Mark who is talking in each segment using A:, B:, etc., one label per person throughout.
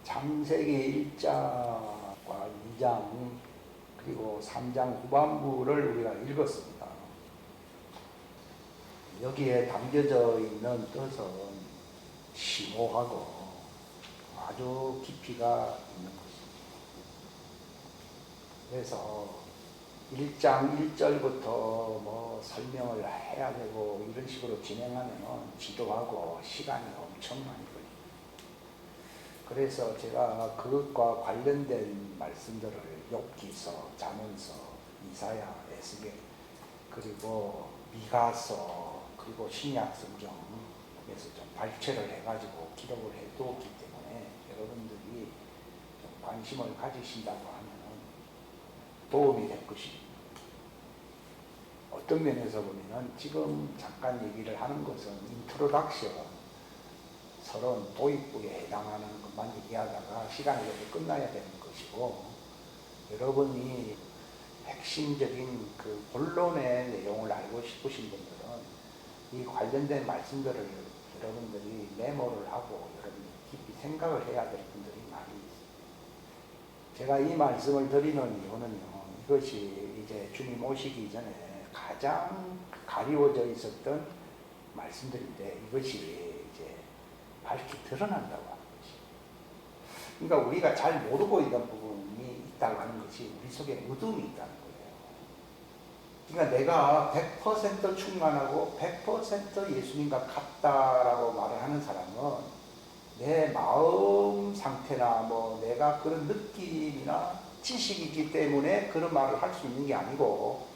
A: 창세기 1장과 2장 그리고 3장 후반부를 우리가 읽었습니다. 여기에 담겨져 있는 뜻은 심오하고 아주 깊이가 있는 것입니다. 그래서 1장 1절부터 설명을 해야 되고 이런 식으로 진행하면 지도하고 시간이 엄청 많이 걸립니다. 그래서 제가 그것과 관련된 말씀들을 욥기서, 잠언서, 이사야, 에스겔, 그리고 미가서, 그리고 신약 성경에서 좀 발췌를 해가지고 기록을 해두었기 때문에 여러분들이 좀 관심을 가지신다고 하면 도움이 될 것입니다. 어떤 면에서 보면 지금 잠깐 얘기를 하는 것은 인트로덕션, 서론 도입부에 해당하는 것만 얘기하다가 시간이 이렇게 끝나야 되는 것이고, 여러분이 핵심적인 그 본론의 내용을 알고 싶으신 분들은 이 관련된 말씀들을 여러분들이 메모를 하고 여러분이 깊이 생각을 해야 될 분들이 많이 있습니다. 제가 이 말씀을 드리는 이유는요, 이것이 이제 주님 오시기 전에 가장 가리워져 있었던 말씀들인데 이것이 이제 밝히 드러난다고 하는 것이. 그러니까 우리가 잘 모르고 있는 부분이 있다고 하는 것이 우리 속에 어둠이 있다는 거예요. 그러니까 내가 100% 충만하고 100% 예수님과 같다라고 말을 하는 사람은 내 마음 상태나 내가 그런 느낌이나 지식이 있기 때문에 그런 말을 할 수 있는 게 아니고,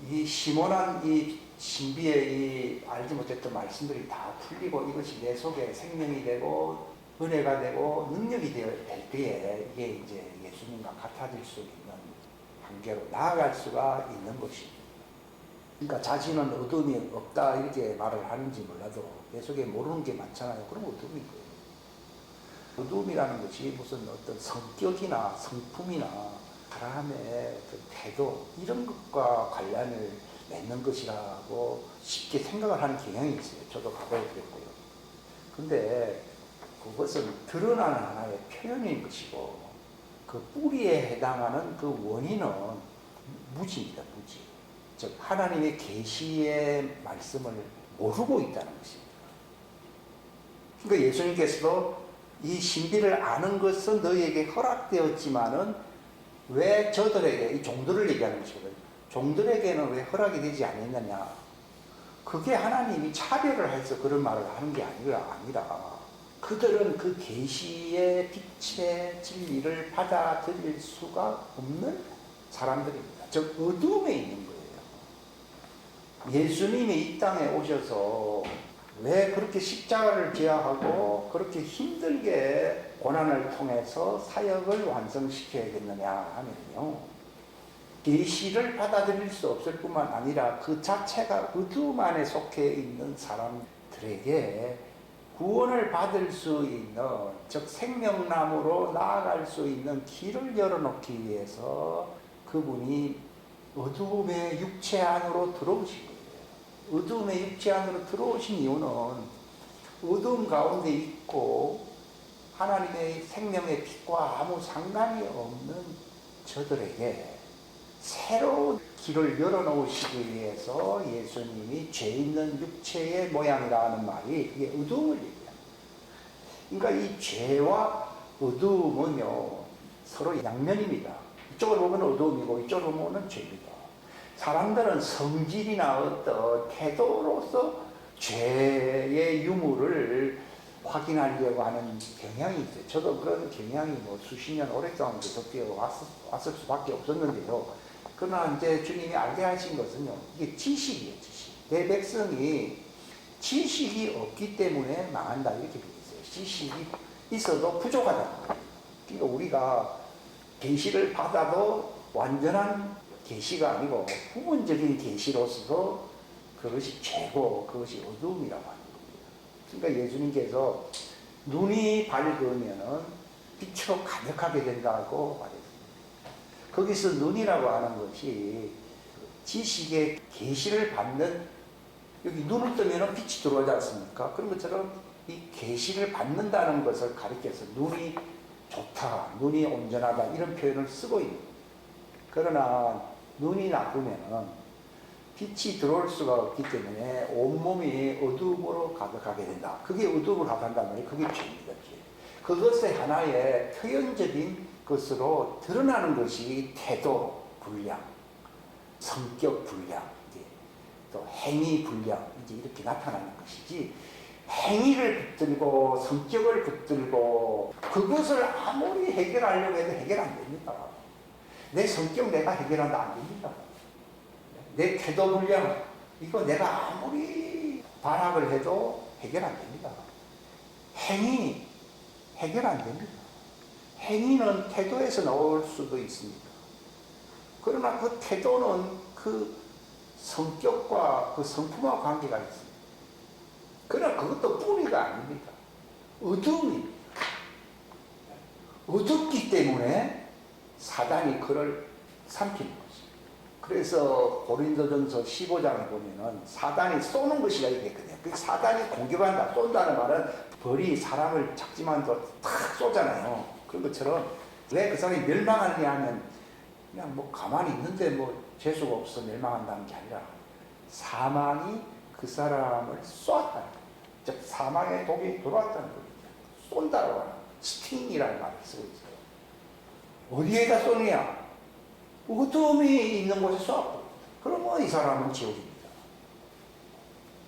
A: 이 심오한 이 신비의 이 알지 못했던 말씀들이 다 풀리고 이것이 내 속에 생명이 되고 은혜가 되고 능력이 될 때에 이게 이제 예수님과 같아질 수 있는 단계로 나아갈 수가 있는 것입니다. 그러니까 자신은 어둠이 없다 이렇게 말을 하는지 몰라도 내 속에 모르는 게 많잖아요. 그럼 어둠인 거예요. 어둠이라는 것이 무슨 어떤 성격이나 성품이나 사람의 그 태도 이런 것과 관련을 맺는 것이라고 쉽게 생각을 하는 경향이 있어요. 저도 과거에 그랬고요. 근데 그것은 드러나는 하나의 표현인 것이고, 그 뿌리에 해당하는 그 원인은 무지입니다. 무지. 즉 하나님의 계시의 말씀을 모르고 있다는 것입니다. 그러니까 예수님께서도 이 신비를 아는 것은 너희에게 허락되었지만은 왜 저들에게, 이 종들을 얘기하는 것이거든요. 종들에게는 왜 허락이 되지 않았느냐. 그게 하나님이 차별을 해서 그런 말을 하는 게 아니라 그들은 그 계시의 빛의 진리를 받아들일 수가 없는 사람들입니다. 즉 어둠에 있는 거예요. 예수님이 이 땅에 오셔서 왜 그렇게 십자가를 지어하고 그렇게 힘들게 고난을 통해서 사역을 완성시켜야겠느냐 하면요, 계시를 받아들일 수 없을 뿐만 아니라 그 자체가 어둠 안에 속해 있는 사람들에게 구원을 받을 수 있는, 즉 생명나무로 나아갈 수 있는 길을 열어놓기 위해서 그분이 어둠의 육체 안으로 들어오신 거예요. 어둠의 육체 안으로 들어오신 이유는 어둠 가운데 있고 하나님의 생명의 빛과 아무 상관이 없는 저들에게 새로운 길을 열어놓으시기 위해서 예수님이 죄 있는 육체의 모양이라는 말이 이게 어둠을 얘기합니다. 그러니까 이 죄와 어둠은요 서로 양면입니다. 이쪽으로 보면 어둠이고 이쪽으로 보면 죄입니다. 사람들은 성질이나 어떤 태도로서 죄의 유무를 확인하려고 하는 경향이 있어요. 저도 그런 경향이 수십 년 오랫동안 계속되어 왔을 수밖에 없었는데요. 그러나 이제 주님이 알게 하신 것은요, 이게 지식이에요, 지식. 내 백성이 지식이 없기 때문에 망한다, 이렇게 되겠어요. 지식이 있어도 부족하다. 그러니까 우리가 계시를 받아도 완전한 계시가 아니고 부분적인 계시로서 그것이 죄고 그것이 어두움이라고 하는 겁니다. 그러니까 예수님께서 눈이 밝으면은 빛으로 가득하게 된다고 말했습니다. 거기서 눈이라고 하는 것이 지식의 계시를 받는, 여기 눈을 뜨면은 빛이 들어오지 않습니까? 그런 것처럼 이 계시를 받는다는 것을 가리켜서 눈이 좋다, 눈이 온전하다 이런 표현을 쓰고 있는 거예요. 그러나 눈이 나쁘면 빛이 들어올 수가 없기 때문에 온몸이 어두움으로 가득하게 된다. 그게 어두움으로 가득한다는 말이 그게 죄입니다. 그것의 하나의 표현적인 것으로 드러나는 것이 태도 불량, 성격 불량, 또 행위 불량 이제 이렇게 나타나는 것이지, 행위를 붙들고 성격을 붙들고 그것을 아무리 해결하려고 해도 해결 안 됩니다. 내 성격 내가 해결한다 안 됩니다. 내 태도 불량 이거 내가 아무리 발악을 해도 해결 안 됩니다. 행위 해결 안 됩니다. 행위는 태도에서 나올 수도 있습니다. 그러나 그 태도는 그 성격과 그 성품과 관계가 있습니다. 그러나 그것도 뿌리가 아닙니다. 어두움입니다. 어둡기 때문에 사단이 그를 삼키는 거죠. 그래서 고린도전서 15장을 보면은 사단이 쏘는 것이라 얘기했거든요. 그 사단이 공격한다, 쏜다는 말은 벌이 사람을 작지만도 탁 쏘잖아요. 그런 것처럼 왜 그 사람이 멸망하느냐 하면 그냥 뭐 가만히 있는데 뭐 재수가 없어 멸망한다는 게 아니라 사망이 그 사람을 쏘았다는 거예요. 즉 사망의 독이 들어왔다는 거죠. 쏜다고 하는 스팅이라는 말을 쓰고 있어요. 어디에다 쏘느냐? 어둠이 있는 곳에 쏘았고 그러면 이 사람은 지옥입니다.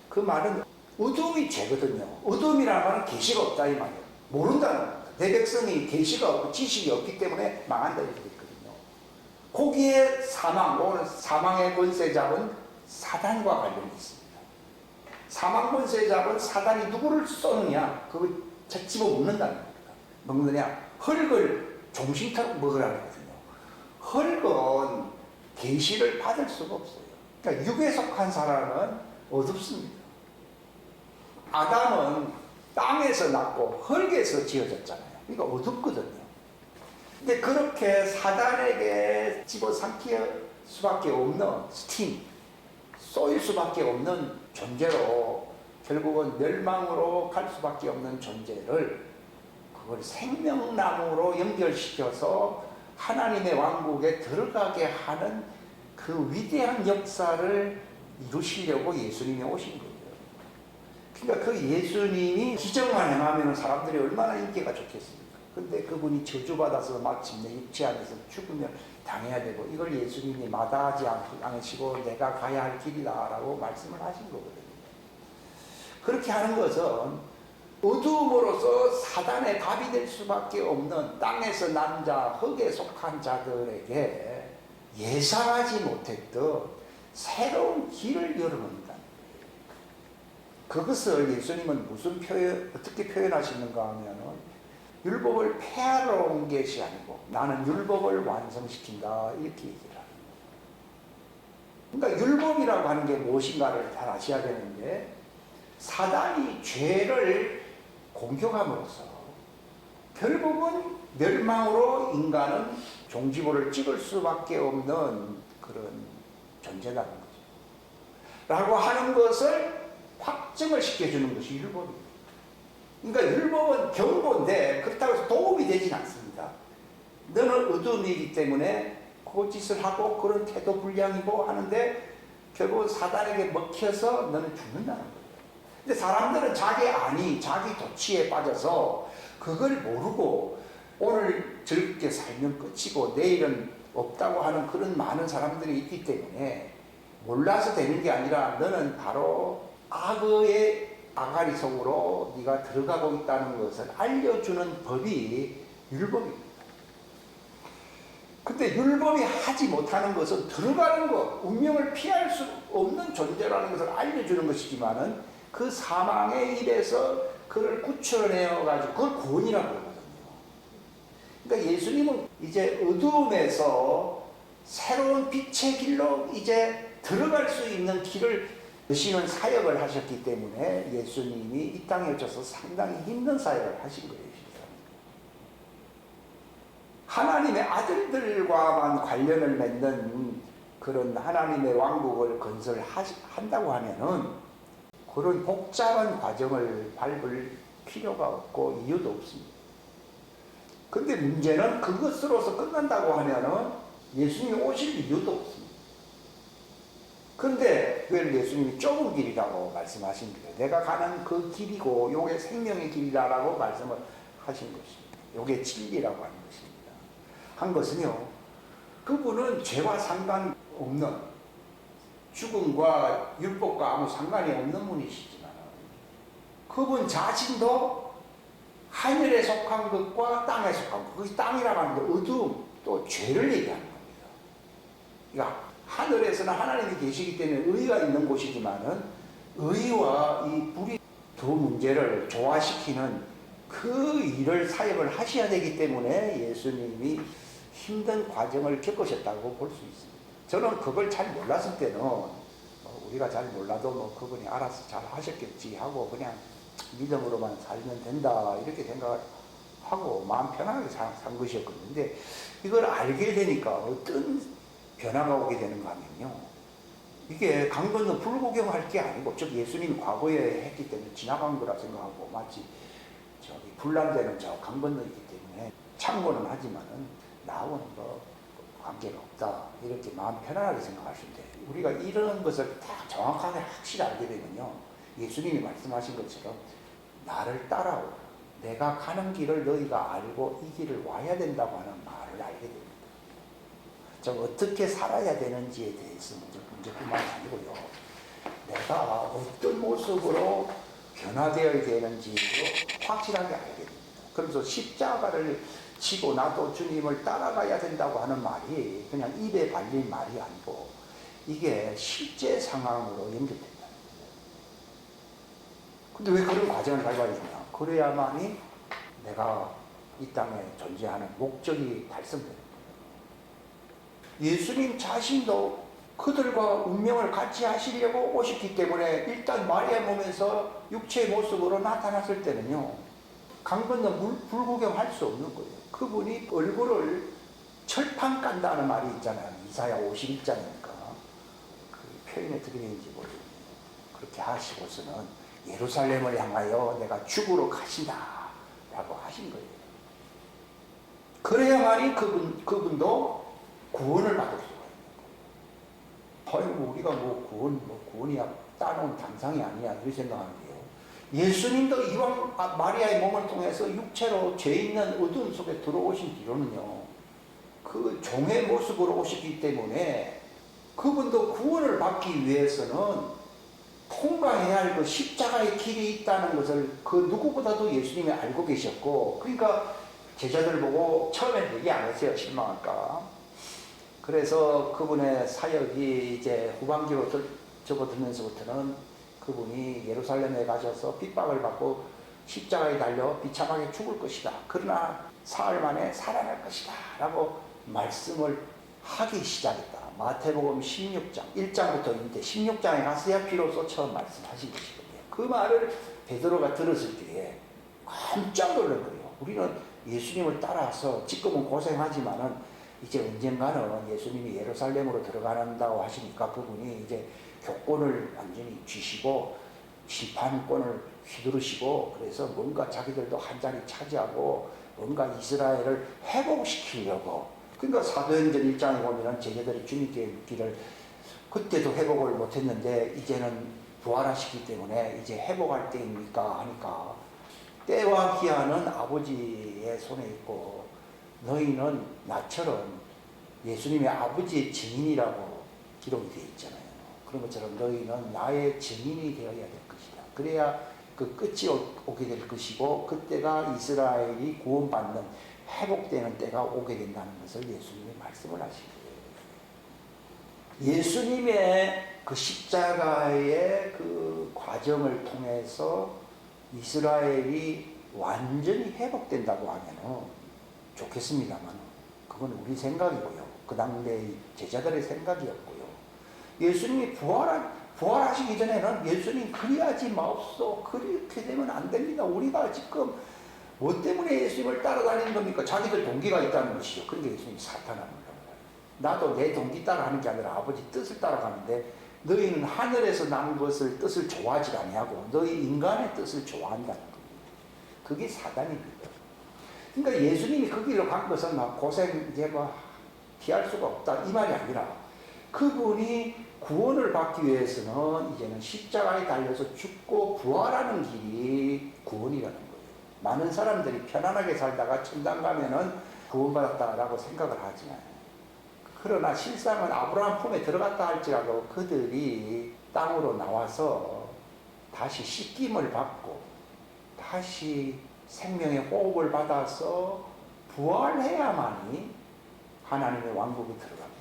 A: 그 말은 어둠이 죄거든요. 어둠이라는 말은 계시가 없다 이 말이에요. 모른다는 겁니다. 내 백성이 계시가 없고 지식이 없기 때문에 망한다 이렇게 있거든요. 거기에 사망, 오늘 사망의 권세 잡은 사단과 관련이 있습니다. 사망 권세 잡은 사단이 누구를 쏘느냐? 그거 집어 먹는다는 겁니다. 먹느냐? 흙을 종신토록 먹으라는 거거든요. 흙은 계시를 받을 수가 없어요. 그러니까 육에 속한 사람은 어둡습니다. 아담은 땅에서 났고 흙에서 지어졌잖아요. 그러니까 어둡거든요. 근데 그렇게 사단에게 집어삼킬 수밖에 없는 스팅, 쏘일 수밖에 없는 존재로 결국은 멸망으로 갈 수밖에 없는 존재를 그걸 생명나무로 연결시켜서 하나님의 왕국에 들어가게 하는 그 위대한 역사를 이루시려고 예수님이 오신 거예요. 그러니까 그 예수님이 기적만 행하면 사람들이 얼마나 인기가 좋겠습니까? 근데 그분이 저주받아서 마침내 육체 안에서 죽으면 당해야 되고 이걸 예수님이 마다하지 않으시고 내가 가야 할 길이다라고 말씀을 하신 거거든요. 그렇게 하는 것은 어두움으로서 사단의 답이 될 수밖에 없는 땅에서 난 자, 흙에 속한 자들에게 예상하지 못했던 새로운 길을 열어놓는다. 그것을 예수님은 어떻게 표현하시는가 하면은 율법을 폐하러 온 것이 아니고 나는 율법을 완성시킨다 이렇게 얘기를 합니다. 그러니까 율법이라고 하는 게 무엇인가를 잘 아셔야 되는데 사단이 죄를 공격함으로써 결국은 멸망으로 인간은 종지부를 찍을 수밖에 없는 그런 존재라는 거죠. 라고 하는 것을 확증을 시켜주는 것이 율법입니다. 그러니까 율법은 경고인데 그렇다고 해서 도움이 되진 않습니다. 너는 어둠이기 때문에 그 짓을 하고 그런 태도 불량이고 하는데 결국 사단에게 먹혀서 너는 죽는다는 거예요. 근데 사람들은 자기 안위, 자기 도취에 빠져서 그걸 모르고 오늘 즐겁게 살면 끝이고 내일은 없다고 하는 그런 많은 사람들이 있기 때문에 몰라서 되는 게 아니라 너는 바로 악의 아가리 속으로 네가 들어가고 있다는 것을 알려주는 법이 율법입니다. 근데 율법이 하지 못하는 것은 들어가는 것, 운명을 피할 수 없는 존재라는 것을 알려주는 것이지만은 그 사망의 일에서 그를 구출해내어 가지고 그걸 구원이라고 그러거든요. 그러니까 예수님은 이제 어두움에서 새로운 빛의 길로 이제 들어갈 수 있는 길을 여시는 사역을 하셨기 때문에 예수님이 이 땅에 오셔서 상당히 힘든 사역을 하신 거예요. 하나님의 아들들과만 관련을 맺는 그런 하나님의 왕국을 건설한다고 하면은 그런 복잡한 과정을 밟을 필요가 없고 이유도 없습니다. 근데 문제는 그것으로서 끝난다고 하면은 예수님이 오실 이유도 없습니다. 근데 왜 예수님이 좁은 길이라고 말씀하신 거예요? 내가 가는 그 길이고 요게 생명의 길이라고 말씀을 하신 것입니다. 요게 진리라고 하는 것입니다. 한 것은요, 그분은 죄와 상관없는, 죽음과 율법과 아무 상관이 없는 분이시지만 그분 자신도 하늘에 속한 것과 땅에 속한 것, 그것이 땅이라고 하는 게 어두움, 또 죄를 얘기하는 겁니다. 그러니까 하늘에서는 하나님이 계시기 때문에 의가 있는 곳이지만은 의와 이 불이 두 문제를 조화시키는 그 일을 사역을 하셔야 되기 때문에 예수님이 힘든 과정을 겪으셨다고 볼 수 있습니다. 저는 그걸 잘 몰랐을 때는 우리가 잘 몰라도 뭐 그분이 알아서 잘 하셨겠지 하고 그냥 믿음으로만 살면 된다 이렇게 생각하고 마음 편하게 산 것이었거든요. 근데 이걸 알게 되니까 어떤 변화가 오게 되는가 하면요, 이게 강 건너 불구경할 게 아니고, 즉 예수님이 과거에 했기 때문에 지나간 거라 생각하고 마치 저기 불난데는 저 강 건너 있기 때문에 참고는 하지만은 나하고는 뭐 관계가 없다 이렇게 마음 편안하게 생각하시면 돼요. 우리가 이런 것을 다 정확하게 확실히 알게 되면요, 예수님이 말씀하신 것처럼 나를 따라오라, 내가 가는 길을 너희가 알고 이 길을 와야 된다고 하는 말을 알게 됩니다. 좀 어떻게 살아야 되는지에 대해서 문제뿐만이 아니고요, 내가 어떤 모습으로 변화되어야 되는지도 확실하게 알게 됩니다. 그래서 십자가를 지고 나도 주님을 따라가야 된다고 하는 말이 그냥 입에 발린 말이 아니고 이게 실제 상황으로 연결된다는 거예요. 근데 왜 그런 과정을 밟아야 되냐? 그래야만이 내가 이 땅에 존재하는 목적이 달성되는 거예요. 예수님 자신도 그들과 운명을 같이 하시려고 오셨기 때문에 일단 마리아 몸에서 육체의 모습으로 나타났을 때는요, 강 건너 불구경 할 수 없는 거예요. 그분이 얼굴을 철판 깐다는 말이 있잖아요. 이사야 51장이니까. 그 표현이 어떻게 되는지 모르겠네요. 그렇게 하시고서는 예루살렘을 향하여 내가 죽으러 가신다 라고 하신 거예요. 그래야만이 그분도 구원을 받을 수가 있는 거예요. 아이고, 우리가 구원이야 따놓은 당상이 아니야 이렇게 생각하는데요, 예수님도 이왕 마리아의 몸을 통해서 육체로 죄 있는 어두움 속에 들어오신 뒤로는요, 그 종의 모습으로 오셨기 때문에 그분도 구원을 받기 위해서는 통과해야 할 그 십자가의 길이 있다는 것을 그 누구보다도 예수님이 알고 계셨고, 그러니까 제자들 보고 처음엔 얘기 안 했어요. 실망할까. 그래서 그분의 사역이 이제 후반기로 접어들면서부터는 그분이 예루살렘에 가셔서 핍박을 받고 십자가에 달려 비참하게 죽을 것이다. 그러나 사흘 만에 살아날 것이다. 라고 말씀을 하기 시작했다. 마태복음 16장, 1장부터 있는데 16장에 가서야 비로소 처음 말씀하신 것이거든요. 그 말을 베드로가 들었을 때에 깜짝 놀란 거예요. 우리는 예수님을 따라서 지금은 고생하지만은 이제 언젠가는 예수님이 예루살렘으로 들어간다고 하시니까 그분이 이제 교권을 완전히 쥐시고 심판권을 휘두르시고, 그래서 뭔가 자기들도 한 자리 차지하고 뭔가 이스라엘을 회복시키려고, 그러니까 사도행전 1장에 보면 제자들이 주님께 묻기를 그때도 회복을 못했는데 이제는 부활하시기 때문에 이제 회복할 때입니까 하니까, 때와 기한은 아버지의 손에 있고 너희는 나처럼 예수님의 아버지의 증인이라고 기록이 되어 있잖아요. 그런 것처럼 너희는 나의 증인이 되어야 될 것이다. 그래야 그 끝이 오게 될 것이고 그때가 이스라엘이 구원받는 회복되는 때가 오게 된다는 것을 예수님이 말씀을 하신 거예요. 예수님의 그 십자가의 그 과정을 통해서 이스라엘이 완전히 회복된다고 하면은 좋겠습니다만 그건 우리 생각이고요. 그 당대 제자들의 생각이었고요. 예수님이 부활하시기 전에는 예수님 그리하지 마옵소. 그렇게 되면 안 됩니다. 우리가 지금 뭐 때문에 예수님을 따라다니는 겁니까? 자기들 동기가 있다는 것이죠. 그런데 예수님이 사탄하는 겁니다. 나도 내 동기 따라하는 게 아니라 아버지 뜻을 따라가는데 너희는 하늘에서 난 것을 뜻을 좋아하지 아니하고 너희 인간의 뜻을 좋아한다는 겁니다. 그게 사단입니다. 그러니까 예수님이 그 길로 간 것은 막 고생 이제 뭐 피할 수가 없다 이 말이 아니라 그분이 구원을 받기 위해서는 이제는 십자가에 달려서 죽고 부활하는 길이 구원이라는 거예요. 많은 사람들이 편안하게 살다가 천당 가면은 구원받았다라고 생각을 하지만 그러나 실상은 아브라함 품에 들어갔다 할지라도 그들이 땅으로 나와서 다시 씻김을 받고 다시 생명의 호흡을 받아서 부활해야만이 하나님의 왕국에 들어갑니다.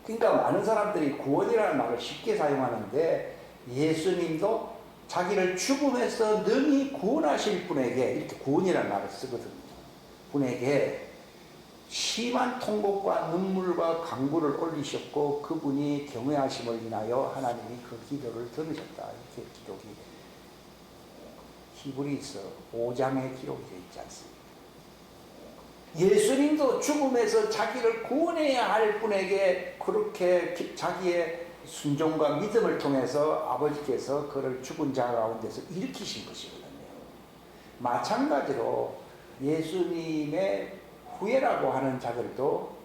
A: 그러니까 많은 사람들이 구원이라는 말을 쉽게 사용하는데 예수님도 자기를 죽음에서 능히 구원하실 분에게 이렇게 구원이라는 말을 쓰거든요. 분에게 심한 통곡과 눈물과 간구를 올리셨고 그분이 경외하심을 인하여 하나님이 그 기도를 들으셨다. 이렇게 기록이 히브리서 5장에 기록이 되어 있지 않습니까? 예수님도 죽음에서 자기를 구원해야 할 분에게 그렇게 자기의 순종과 믿음을 통해서 아버지께서 그를 죽은 자 가운데서 일으키신 것이거든요. 마찬가지로 예수님의 후예라고 하는 자들도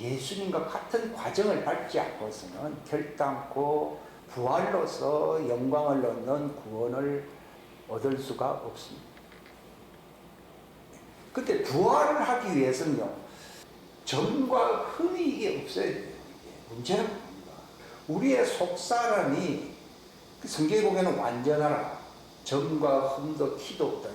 A: 예수님과 같은 과정을 밟지 않고서는 결단코 부활로서 영광을 얻는 구원을 얻을 수가 없습니다. 그때 부활을 하기 위해서는요, 점과 흠이 이게 없어야 돼요. 문제는 뭡니까? 우리의 속사람이 성경에 보면 완전하라. 점과 흠도 티도 없다.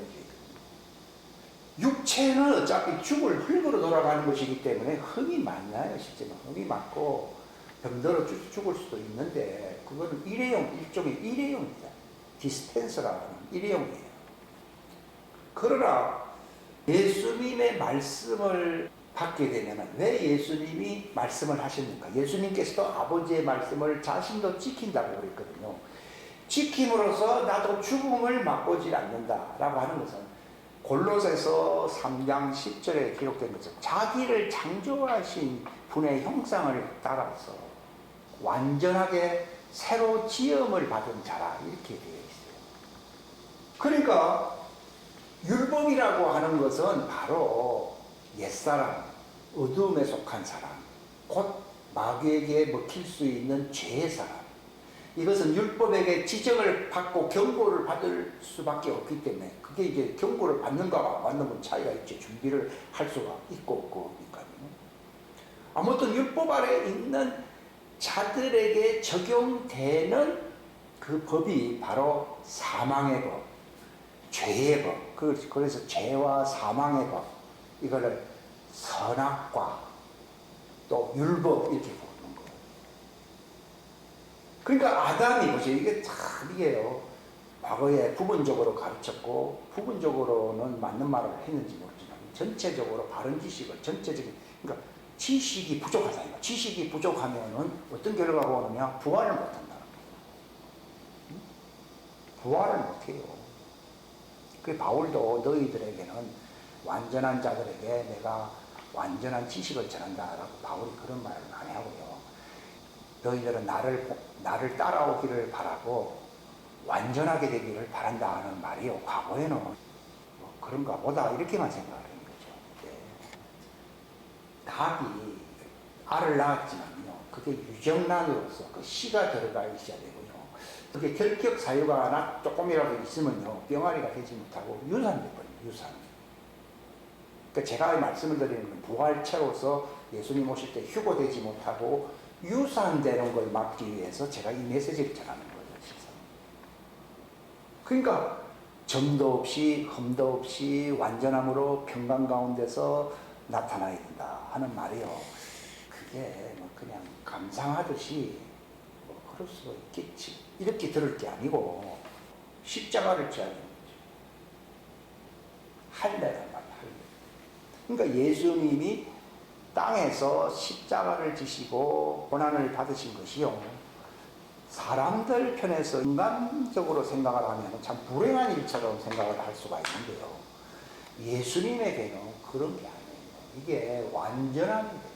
A: 육체는 어차피 죽을 흙으로 돌아가는 것이기 때문에 흠이 많나요? 실제로 흠이 많고 병들어 죽을 수도 있는데 그거는 일종의 일회용입니다. 디스펜서라는 일회용이에요. 그러나 예수님의 말씀을 받게 되면 왜 예수님이 말씀을 하십니까? 예수님께서도 아버지의 말씀을 자신도 지킨다고 그랬거든요. 지킴으로써 나도 죽음을 맛보지 않는다라고 하는 것은 골로새서 3장 10절에 기록된 것처럼 자기를 창조하신 분의 형상을 따라서 완전하게 새로 지음을 받은 자라 이렇게 되어 있어요. 그러니까 율법이라고 하는 것은 바로 옛사람, 어둠에 속한 사람, 곧 마귀에게 먹힐 수 있는 죄의 사람. 이것은 율법에게 지적을 받고 경고를 받을 수밖에 없기 때문에 그게 이제 경고를 받는가와 안 받는 건 차이가 있죠. 준비를 할 수가 있고 없고니까요. 아무튼 율법 아래 있는 자들에게 적용되는 그 법이 바로 사망의 법, 죄의 법. 그래서 죄와 사망의 법, 이거를 선악과 또 율법 이렇게 보는 거예요. 그러니까 아담이 보세요. 이게 참 이게요. 과거에 부분적으로 가르쳤고 부분적으로는 맞는 말을 했는지 모르지만 전체적으로 바른 지식을 전체적인 그러니까 지식이 부족하다. 지식이 부족하면은 어떤 결과가 오느냐? 부활을 못한다. 부활을 못해요. 그 바울도 너희들에게는 완전한 자들에게 내가 완전한 지식을 전한다라고 바울이 그런 말을 많이 하고요. 너희들은 나를 따라오기를 바라고 완전하게 되기를 바란다 하는 말이요. 과거에는 뭐 그런가 보다 이렇게만 생각하는 거죠. 네. 닭이 알을 낳았지만요. 그게 유정란으로서 그 씨가 들어가 있어야 되고요. 그게 결격 사유가 하나 조금이라도 있으면요. 병아리가 되지 못하고 유산돼버려요. 유산. 그러니까 제가 말씀을 드리는 건 부활체로서 예수님 오실 때 휴고되지 못하고 유산되는 걸 막기 위해서 제가 이 메시지를 전하는 거예요. 그러니까 점도 없이 흠도 없이 완전함으로 평강 가운데서 나타나야 된다 하는 말이요. 그게 뭐 그냥 감상하듯이 뭐 그럴 수도 있겠지 이렇게 들을 게 아니고 십자가를 져야 되는 거죠. 할례란 말이야. 할례. 그러니까 예수님이 땅에서 십자가를 지시고 고난을 받으신 것이요. 사람들 편에서 인간적으로 생각을 하면 참 불행한 일처럼 생각을 할 수가 있는데요. 예수님에게는 그런 게 아니에요. 이게 완전함이에요.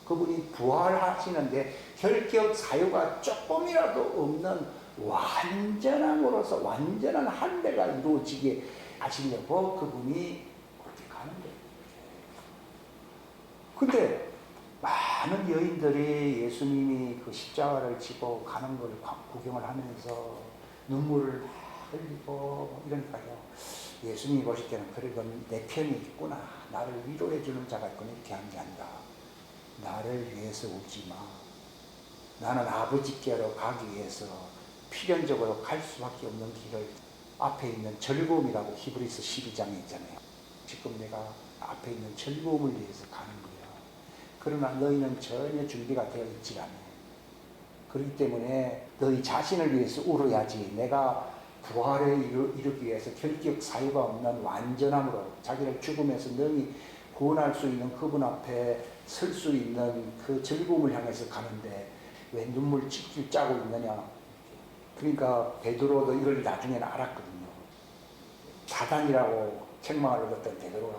A: 그분이 부활하시는데 결격 사유가 조금이라도 없는 완전함으로써 완전한 할례가 이루어지게 하시려고 그분이 그렇게 근데 많은 여인들이 예수님이 그 십자가를 지고 가는 걸 구경을 하면서 눈물을 흘리고 이러니까요. 예수님이 보실 때는 그래도 내 편이 있구나. 나를 위로해 주는 자가 있구나. 이렇게 한 게 아니라 나를 위해서 울지 마. 나는 아버지께로 가기 위해서 필연적으로 갈 수밖에 없는 길을 앞에 있는 즐거움이라고 히브리서 12장에 있잖아요. 지금 내가 앞에 있는 즐거움을 위해서 가는 거야. 그러나 너희는 전혀 준비가 되어 있지 않아. 그렇기 때문에 너희 자신을 위해서 울어야지. 내가 부활에 이르기 위해서 결격 사유가 없는 완전함으로 자기를 죽음에서 능히 구원할 수 있는 그분 앞에 설 수 있는 그 즐거움을 향해서 가는데 왜 눈물 찔찔 짜고 있느냐. 그러니까 베드로도 이걸 나중에는 알았거든요. 사단이라고 책망을 얻었던 베드로가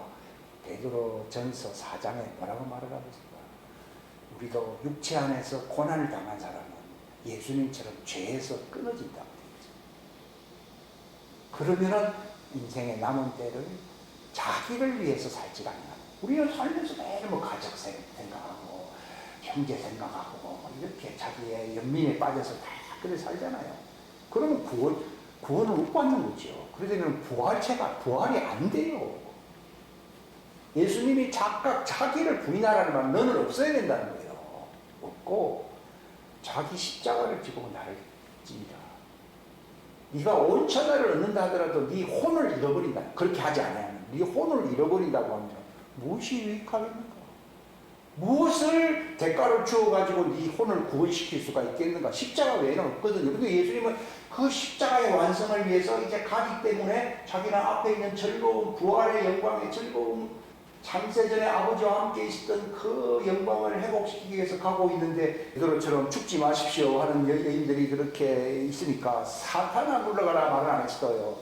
A: 베드로 전서 4장에 뭐라고 말을 하고 있을까? 우리도 육체 안에서 고난을 당한 사람은 예수님처럼 죄에서 끊어진다고 되어 있죠. 그러면은 인생의 남은 때를 자기를 위해서 살지 않냐. 우리는 살면서 매일 뭐 가족 생각하고 형제 생각하고 이렇게 자기의 연민에 빠져서 다 그래 살잖아요. 그러면 구원을 못 받는 거죠. 그러면 부활이 안 돼요. 예수님이 각각 자기를 부인하라는 말은 너는 없어야 된다는 거예요. 없고 자기 십자가를 지고 나를 찐다. 네가 온 천하를 얻는다 하더라도 네 혼을 잃어버린다. 그렇게 하지 않아요. 네 혼을 잃어버린다고 하면 무엇이 유익하겠는가? 무엇을 대가로 주어가지고 네 혼을 구원시킬 수가 있겠는가? 십자가 외에는 없거든요. 근데 예수님은 그 십자가의 완성을 위해서 이제 가기 때문에 자기는 앞에 있는 즐거움, 부활의 영광의 즐거움, 창세전에 아버지와 함께 있었던 그 영광을 회복시키기 위해서 가고 있는데 베드로처럼 죽지 마십시오 하는 여인들이 그렇게 있으니까 사탄아 물러가라 말을 안 했어요.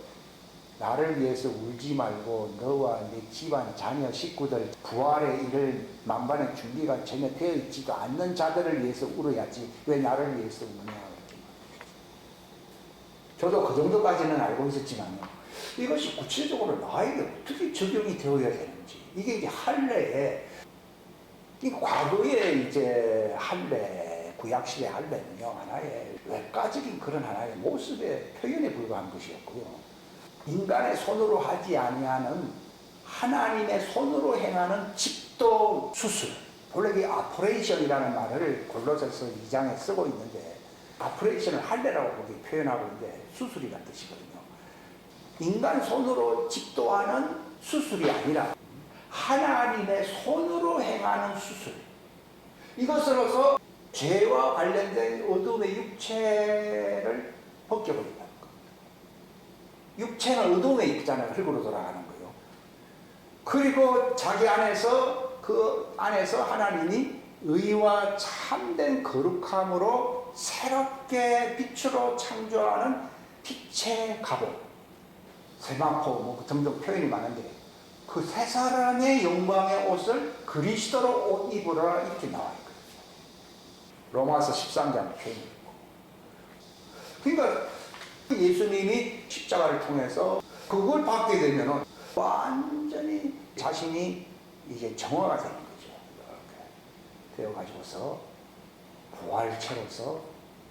A: 나를 위해서 울지 말고 너와 네 집안, 자녀, 식구들 부활에 이를 만반의 준비가 전혀 되어 있지도 않는 자들을 위해서 울어야지 왜 나를 위해서 우냐. 저도 그 정도까지는 알고 있었지만요. 이것이 구체적으로 나에게 어떻게 적용이 되어야 되는지 이게 이제 할례에 과거에 이제 할례 구약시대 할례는요 하나의 외과적인 그런 하나의 모습의 표현에 불과한 것이었고요. 인간의 손으로 하지 아니하는 하나님의 손으로 행하는 집도 수술. 원래 이 아프레이션이라는 말을 골로새서 2장에 쓰고 있는데 아프레이션을 할례라고 거기 표현하고 있는데 수술이라는 뜻이거든요. 인간 손으로 집도하는 수술이 아니라 하나님의 손으로 행하는 수술. 이것으로서 죄와 관련된 어둠의 육체를 벗겨버린다. 육체는 어둠에 있잖아요. 흙으로 돌아가는 거예요. 그리고 자기 안에서 그 안에서 하나님이 의와 참된 거룩함으로 새롭게 빛으로 창조하는 빛의 갑옷, 세마포 뭐 등등 표현이 많은데 그 세 사람의 영광의 옷을 그리스도로 옷 입으라 이렇게 나와 있거든요. 로마서 13장 표현이고. 그러니까 예수님이 십자가를 통해서 그걸 받게 되면 완전히 자신이 이제 정화가 되는 거죠. 이렇게 되어가지고서 부활체로서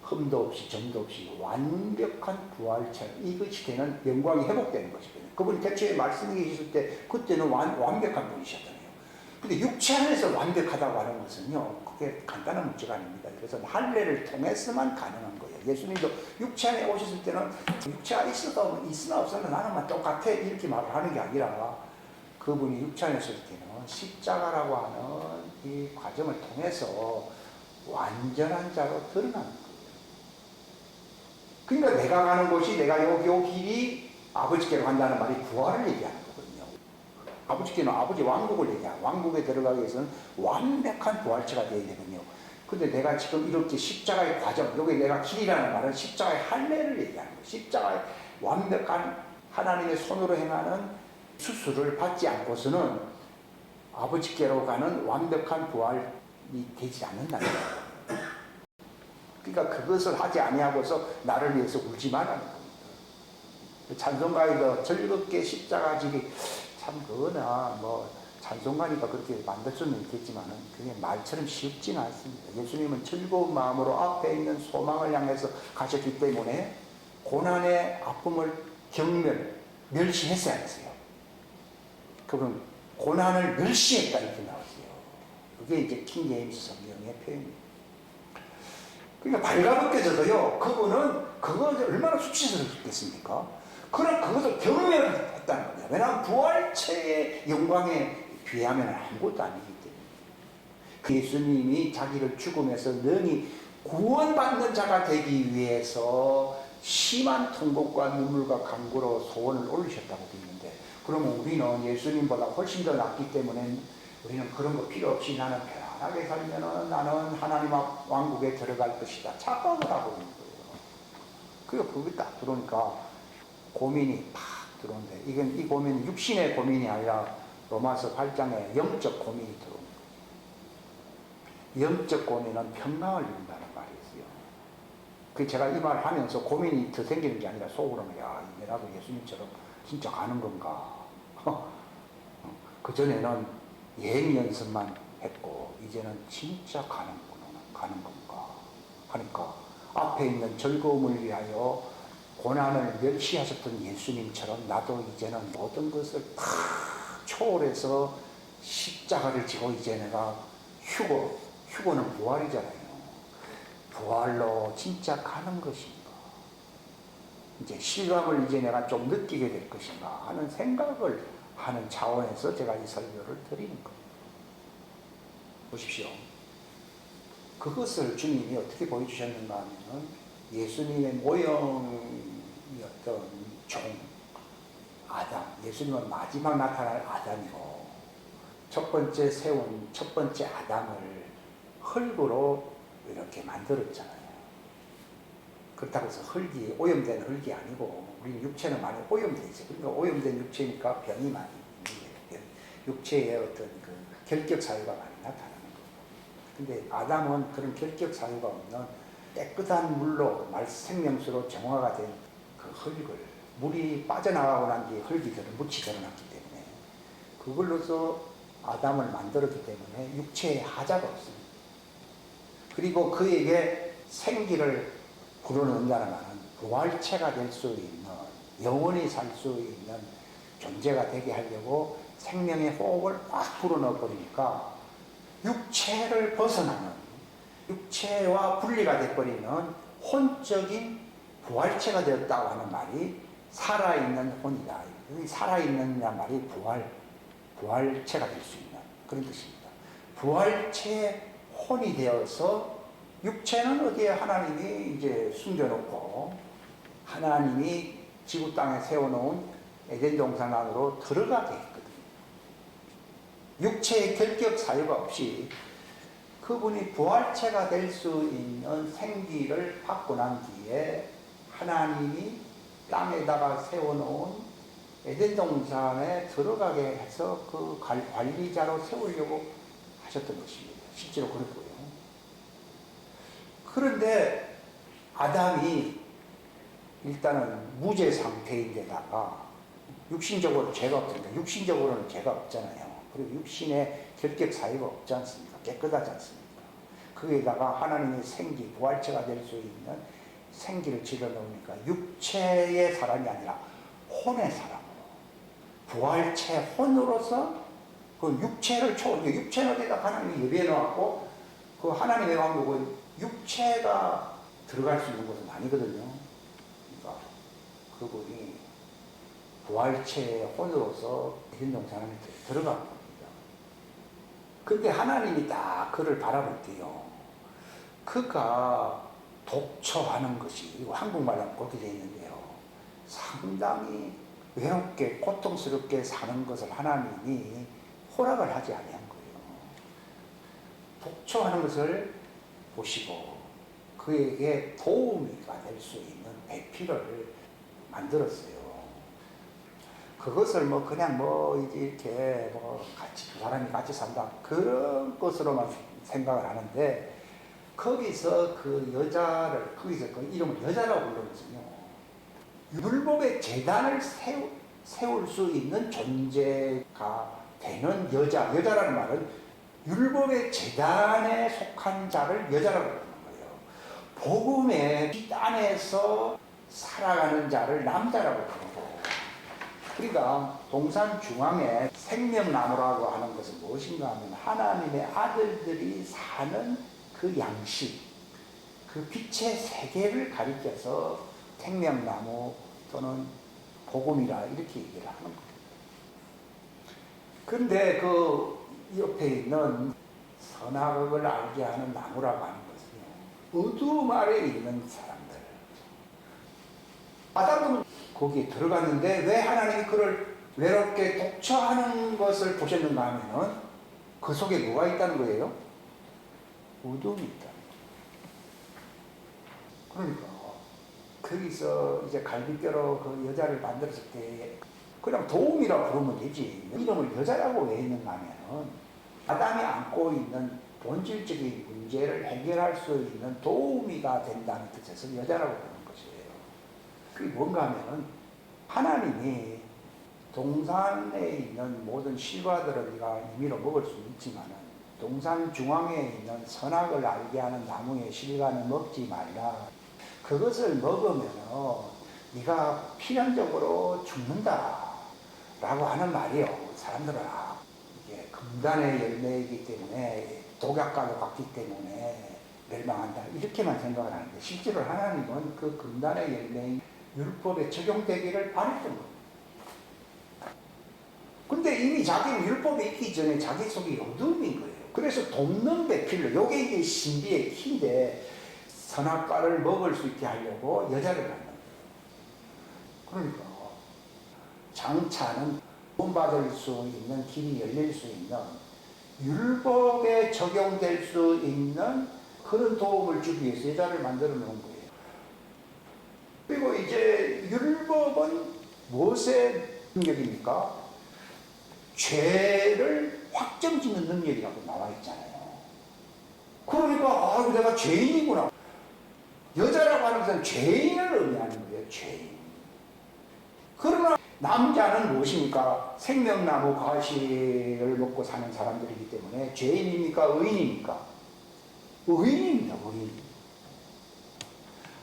A: 흠도 없이 점도 없이 완벽한 부활체 이것이 되는 영광이 회복되는 것이거든요. 그분이 대체에 말씀이 계셨을 때 그때는 완벽한 분이셨잖아요. 근데 육체 안에서 완벽하다고 하는 것은요 그게 간단한 문제가 아닙니다. 그래서 할례를 통해서만 가능한 거예요. 예수님도 육체 안에 오셨을 때는 육체가 있으나 없으나 나는만 똑같아 이렇게 말을 하는 게 아니라 그분이 육체 안에 있을 때는 십자가라고 하는 이 과정을 통해서 완전한 자로 드러나는 거예요. 그러니까 내가 가는 곳이 내가 요 길이 아버지께로 간다는 말이 부활을 얘기하는 거거든요. 아버지께는 아버지 왕국을 얘기하는 왕국에 들어가기 위해서는 완벽한 부활체가 되어야 되거든요. 근데 내가 지금 이렇게 십자가의 과정, 여기 내가 길이라는 말은 십자가의 할례를 얘기하는 거예요. 십자가의 완벽한 하나님의 손으로 행하는 수술을 받지 않고서는 아버지께로 가는 완벽한 부활이 되지 않는다는 거예요. 그러니까 그것을 하지 아니하고서 나를 위해서 울지 말라는 겁니다. 찬송가에도 즐겁게 십자가 지기 참 그거나 뭐 찬송가니까 그렇게 만들 수는 있겠지만 그게 말처럼 쉽지는 않습니다. 예수님은 즐거운 마음으로 앞에 있는 소망을 향해서 가셨기 때문에 고난의 아픔을 멸시했어야 했어요. 그분 고난을 멸시했다 이렇게 나왔어요. 그게 이제 킹 제임스 성경의 표현입니다. 그러니까 발가벗겨져도요, 그분은 그거 얼마나 수치스럽겠습니까? 그럼 그것을 경멸을 했다는 거예요. 왜냐하면 부활체의 영광에 비하면 아무것도 아니기 때문에. 그 예수님이 자기를 죽음에서 능히 구원받는 자가 되기 위해서 심한 통곡과 눈물과 간구로 소원을 올리셨다고 믿는데, 그러면 우리는 예수님보다 훨씬 더 낫기 때문에 우리는 그런 거 필요 없이 나는 편안하게 살면은 나는 하나님 왕국에 들어갈 것이다 착각을 하고 있는 거예요. 그게 딱 들어오니까 고민이 팍 들어오는데, 이 고민은 육신의 고민이 아니라 로마서 8장에 영적 고민이 들어옵니다. 영적 고민은 평강을 이룬다는 말이 있어요. 그 제가 이 말을 하면서 고민이 더 생기는 게 아니라 속으로는, 야, 이제 나도 예수님처럼 진짜 가는 건가. 그전에는 예행 연습만 했고 이제는 진짜 가는 건가 하니까, 앞에 있는 즐거움을 위하여 고난을 멸시하셨던 예수님처럼 나도 이제는 모든 것을 다 초월해서 십자가를 지고 이제 내가 휴거는 부활이잖아요. 부활로 진짜 가는 것인가, 이제 실감을 이제 내가 좀 느끼게 될 것인가 하는 생각을 하는 차원에서 제가 이 설교를 드리는 겁니다. 보십시오. 그것을 주님이 어떻게 보여주셨는가 하면, 예수님의 모형이었던 종 아담, 예수님은 마지막 나타날 아담이고 첫 번째 세운 첫 번째 아담을 흙으로 이렇게 만들었잖아요. 그렇다고 해서 흙이 오염된 흙이 아니고, 우리 육체는 많이 오염되어 있어요. 그러니까 오염된 육체니까 병이 많이 있는, 육체의 어떤 그 결격 사유가 많이 나타나는 거예요. 근데 아담은 그런 결격 사유가 없는 깨끗한 물로 생명수로 정화가 된 그 흙을, 물이 빠져나가고 난 뒤에 흙이 묻이 드러났기 때문에 그걸로서 아담을 만들었기 때문에 육체에 하자가 없습니다. 그리고 그에게 생기를 불어넣는다는 말은 부활체가 될 수 있는, 영원히 살 수 있는 존재가 되게 하려고 생명의 호흡을 막 불어넣어 버리니까 육체를 벗어나는, 육체와 분리가 돼버리는 혼적인 부활체가 되었다고 하는 말이 살아있는 혼이다. 살아있는이란 말이 부활체가 될 수 있는 그런 뜻입니다. 부활체의 혼이 되어서, 육체는 어디에 하나님이 이제 숨겨놓고 하나님이 지구 땅에 세워놓은 에덴 동산 안으로 들어가게 했거든요. 육체의 결격 사유가 없이 그분이 부활체가 될 수 있는 생기를 받고 난 뒤에 하나님이 땅에다가 세워놓은 에덴 동산에 들어가게 해서 그 관리자로 세우려고 하셨던 것입니다. 실제로 그랬고요. 그런데 아담이 일단은 무죄 상태인데다가 육신적으로 죄가 없으니까, 육신적으로는 죄가 없잖아요. 그리고 육신에 결격 사유가 없지 않습니까? 깨끗하지 않습니까? 거기에다가 하나님의 생기, 부활체가 될 수 있는 생기를 집어넣으니까 육체의 사람이 아니라 혼의 사람으로, 부활체 혼으로서 그 육체를 육체는 어디다 하나님이 예비해 놓았고, 그 하나님의 왕국은 육체가 들어갈 수 있는 곳은 아니거든요. 그러니까 그분이 부활체의 혼으로서 인동산에 들어간 겁니다. 근데 하나님이 딱 그를 바라볼 때요, 그가 독처하는 것이, 한국말로 그렇게 되어 있는데요, 상당히 외롭게 고통스럽게 사는 것을 하나님이 허락을 하지 아니한 거예요. 독처하는 것을 보시고 그에게 도우미가 될 수 있는 배필을 만들었어요. 그것을 뭐 그냥 뭐 이제 이렇게 뭐 같이 두 사람이 같이 산다 그런 것으로만 생각을 하는데, 거기서 그 여자를, 거기서 그 이름을 여자라고 부르거든요. 율법의 재단을 세울 수 있는 존재가 되는 여자라는 말은 율법의 제단에 속한 자를 여자라고 부르는 거예요. 복음의 빛 안에서 살아가는 자를 남자라고 부르고, 우리가 동산 중앙에 생명나무라고 하는 것은 무엇인가 하면 하나님의 아들들이 사는 그 양식, 그 빛의 세계를 가리켜서 생명나무 또는 복음이라 이렇게 얘기를 하는 거예요. 그런데 그 옆에 있는 선악을 알게 하는 나무라고 하는 것은요, 어두움 아래에 있는 사람들. 아담은 거기에 들어갔는데 왜 하나님이 그를 외롭게 독처하는 것을 보셨는가 하면은 그 속에 뭐가 있다는 거예요? 어둠이 있다. 그러니까 거기서 이제 갈비뼈로 그 여자를 만들었을 때 그냥 도움이라고 부르면 되지. 이름을 여자라고 왜 했는가 하면은 아담이 안고 있는 본질적인 문제를 해결할 수 있는 도우미가 된다는 뜻에서 여자라고 부르는 것이에요. 그게 뭔가 하면은 하나님이 동산에 있는 모든 실과들을 네가 임의로 먹을 수 있지만은 동산 중앙에 있는 선악을 알게 하는 나무의 실과는 먹지 말라. 그것을 먹으면 네가 필연적으로 죽는다 라고 하는 말이에요. 사람들은 이게 금단의 열매이기 때문에 독약과도 같기 때문에 멸망한다 이렇게만 생각을 하는데, 실제로 하나님은 그 금단의 열매인 율법에 적용되기를 바랬던 거예요. 근데 이미 자기는 율법에 있기 전에 자기 속이 어둠인 거예요. 그래서 돕는 배필로, 이게 이제 신비의 키인데, 선악과를 먹을 수 있게 하려고 여자를 갖는 거예요. 그러니까 장차는 구원받을 수 있는 길이 열릴 수 있는, 율법에 적용될 수 있는 그런 도움을 주기 위해서 여자를 만들어 놓은 거예요. 그리고 이제 율법은 무엇의 능력입니까? 죄를 확정짓는 능력이라고 나와 있잖아요. 그러니까 내가 죄인이구나. 여자라고 하는 것은 죄인을 의미하는 거예요. 죄인. 그러나 남자는 무엇입니까? 생명나무 과실을 먹고 사는 사람들이기 때문에 죄인입니까? 의인입니까? 의인입니다. 의인.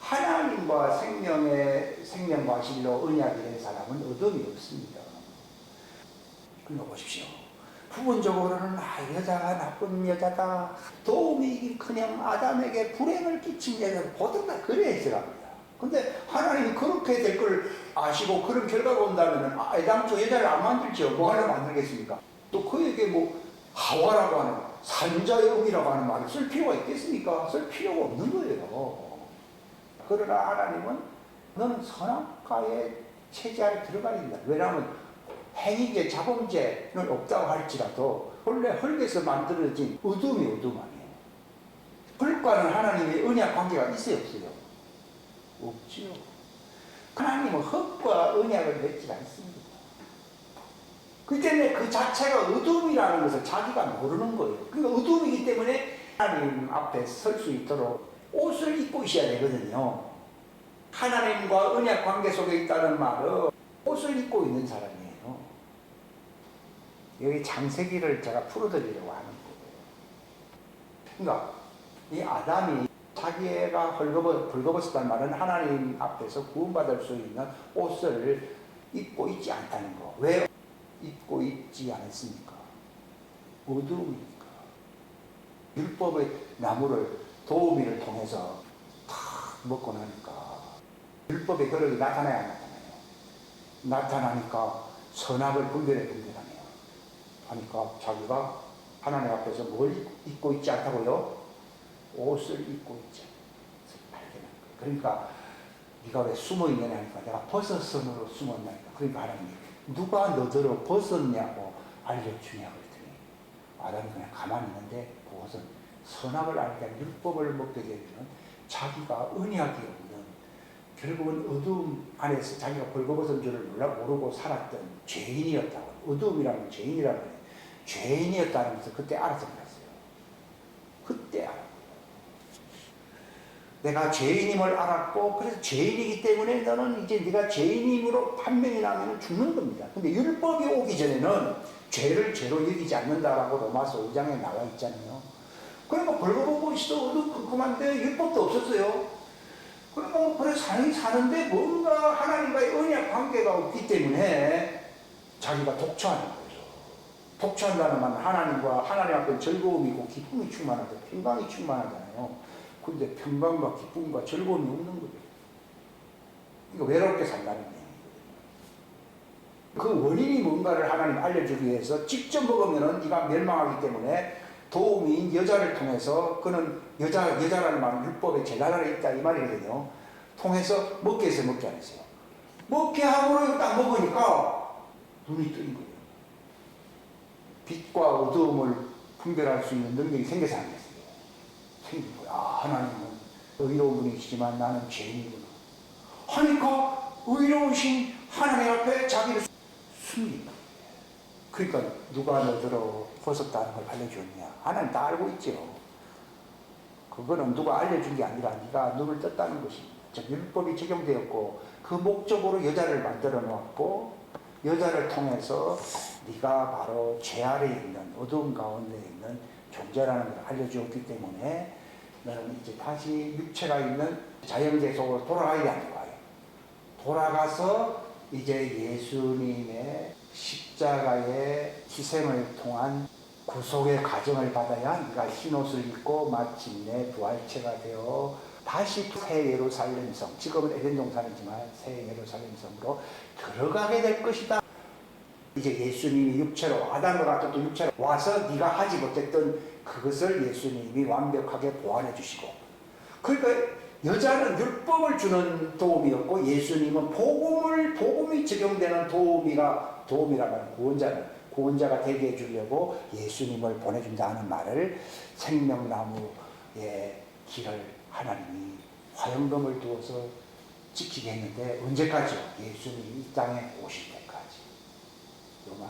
A: 하나님과 생명 과실로 언약이 된 사람은 어둠이 없습니다. 그러니까 보십시오. 부분적으로는 여자가 나쁜 여자다, 도움이 그냥 아담에게 불행을 끼친 여자다, 보통 다 그래 있으랍니다. 근데 하나님이 그렇게 될 걸 아시고 그런 결과가 온다면 애당초 여자를 안 만들죠. 뭐 하나 만들겠습니까? 또 그에게 뭐 하와라고 하는 산자의 음이라고 하는 말을 쓸 필요가 있겠습니까? 쓸 필요가 없는 거예요. 그러나 하나님은 너는 선악과의 체제 아래 들어가야 된다. 왜냐하면 행위계, 자범죄는 없다고 할지라도 원래 흙에서 만들어진 어둠이 어둠 아니에요. 흙과는 하나님의 언약 관계가 있어요, 없어요? 없지요. 하나님은 흙과 언약을 맺지 않습니다. 그 때문에 그 자체가 어둠이라는 것을 자기가 모르는 거예요. 그러니까 어둠이기 때문에 하나님 앞에 설 수 있도록 옷을 입고 있어야 되거든요. 하나님과 언약 관계 속에 있다는 말은 옷을 입고 있는 사람이에요. 여기 창세기를 제가 풀어드리려고 하는 거예요. 그러니까 이 아담이 자기가 벌거벗었다는 말은 하나님 앞에서 구원받을 수 있는 옷을 입고 있지 않다는 거. 왜 입고 있지 않았습니까? 어두우니까. 율법의 나무를 도우미를 통해서 탁 먹고 나니까 율법의 그릇이 나타나야 나타나요. 나타나니까 선악을 분별하네요. 하니까 자기가 하나님 앞에서 뭘 입고 있지 않다고요? 옷을 입고 있지 않아서 발견한 거예요. 그러니까 네가 왜 숨어 있느냐 하니까 내가 버섯선으로 숨었나니까. 그러니까 하나님이 누가 너더러 벗었냐고 알려주냐고 그랬더니 아담이 그냥 가만히 있는데 그것은 선악을 알게 한 율법을 먹게 되면 자기가 언약이 없는, 결국은 어두움 안에서 자기가 벌거벗은 줄을 모르고 살았던 죄인이었다고. 어두움이라는 죄인이라는 거예요. 죄인이었다는 것을 그때 알아서 그랬어요. 그때 알았고요. 내가 죄인임을 알았고, 그래서 죄인이기 때문에 너는 이제 네가 죄인임으로 판명이 나면 죽는 겁니다. 근데 율법이 오기 전에는 죄를 죄로 여기지 않는다라고 로마서 5장에 나와 있잖아요. 그러니까 벌거벗고 있어 어두컴컴한데 율법도 없었어요. 그러니까 그래 사는데 뭔가 하나님과의 언약 관계가 없기 때문에 자기가 독초하는 거죠. 독초한다는 말은 하나님과 하나님 앞에 즐거움이 있고 기쁨이 충만하고 평강이 충만하잖아요. 그런데 평강과 기쁨과 즐거움이 없는 거죠. 그러니까 외롭게 산다는 얘기거든요. 그 원인이 뭔가를 하나님 알려주기 위해서 직접 먹으면은 네가 멸망하기 때문에 도움인 여자를 통해서 그는 여자라는 말은 율법의 제일 아래에 있다 이 말이거든요. 통해서 먹게 해서 먹게 안 했어요. 먹게 하고 이거 딱 먹으니까 눈이 뜨인 거예요. 빛과 어두움을 분별할 수 있는 능력이 생겨서 안 됐어요. 생긴 거예요. 아, 하나님은 의로운 분이시지만 나는 죄인이구나. 하니까 의로우신 하나님 앞에 자기를 숨긴 거예요. 그러니까 누가 너더러 벗었다는 걸 알려줬냐. 하나님 다 알고 있죠. 그거는 누가 알려준 게 아니라 네가 눈을 떴다는 것입니다. 즉 율법이 적용되었고 그 목적으로 여자를 만들어 놓았고 여자를 통해서 네가 바로 죄 아래에 있는 어두운 가운데 있는 존재라는 걸 알려주었기 때문에 너는 이제 다시 육체가 있는 자연계 속으로 돌아가야 되는 거예요. 돌아가서 이제 예수님의 십자가의 희생을 통한 구속의 과정을 받아야 네가 흰옷을 입고 마침내 부활체가 되어 다시 새 예루살렘성, 지금은 에덴 동산이지만 새 예루살렘성으로 들어가게 될 것이다. 이제 예수님이 육체로 아담과 같은 또 육체로 와서 네가 하지 못했던 그것을 예수님이 완벽하게 보완해 주시고, 그러니까 여자는 율법을 주는 도움이었고 예수님은 복음이 적용되는 도움이라는 구원자가 되게 해주려고 예수님을 보내준다는 말을 생명나무의 길을 하나님이 화영금을 두어서 지키게 했는데 언제까지요? 예수님이 이 땅에 오실 때까지. 요 말.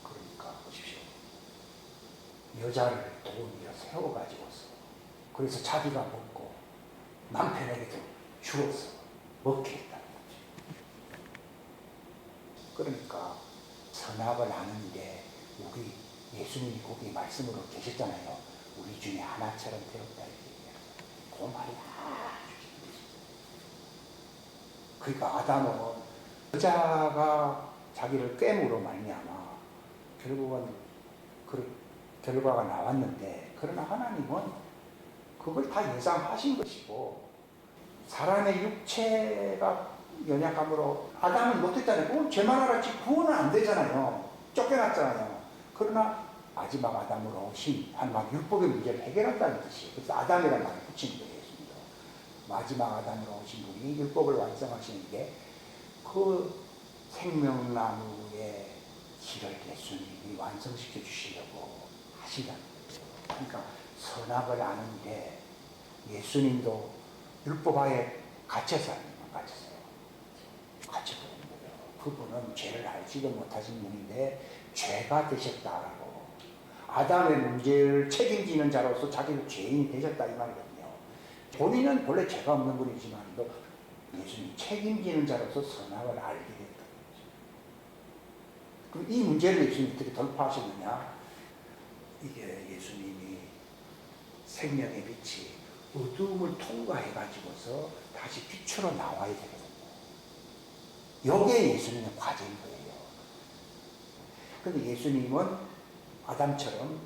A: 그러니까 보십시오. 여자를 도우미로 세워가지고서 그래서 자기가 먹고 남편에게도 주어서 먹게 했다는 거죠. 그러니까 선악을 아는 게 우리 예수님이 거기 말씀으로 계셨잖아요. 우리 중에 하나처럼 되었다 이렇게. 그 말이 아주 힘들었어요. 그러니까 아담은 여자가 자기를 꿰므로 말미암아 결국은 그 결과가 나왔는데, 그러나 하나님은 그걸 다 예상하신 것이고 사람의 육체가 연약함으로 아담은 못했잖아요. 죄만 알았지 구원은 안 되잖아요. 쫓겨났잖아요. 그러나 마지막 아담으로 오신 하나님 율법의 문제를 해결한다는 뜻이에요. 그래서 아담이라는 말을 붙인 거예요. 마지막 아담으로 오신 분이 율법을 완성하시는 게 그 생명나무의 길을 예수님이 완성시켜 주시려고 하신다는 거죠. 그러니까 선악을 아는데 예수님도 율법하에 갇혀서 갇혔어요. 갇혀버린 거예요. 그분은 죄를 알지도 못하신 분인데 죄가 되셨다라고 아담의 문제를 책임지는 자로서 자기도 죄인이 되셨다 이 말이거든요. 본인은 본래 죄가 없는 분이지만 예수님이 책임지는 자로서 선악을 알게 됐다는 거죠. 그럼 이 문제를 예수님이 어떻게 돌파하셨느냐? 이게 예수님이 생명의 빛이 어두움을 통과해 가지고서 다시 빛으로 나와야 되거든요. 여기에 예수님의 과제인 거예요. 그런데 예수님은 아담처럼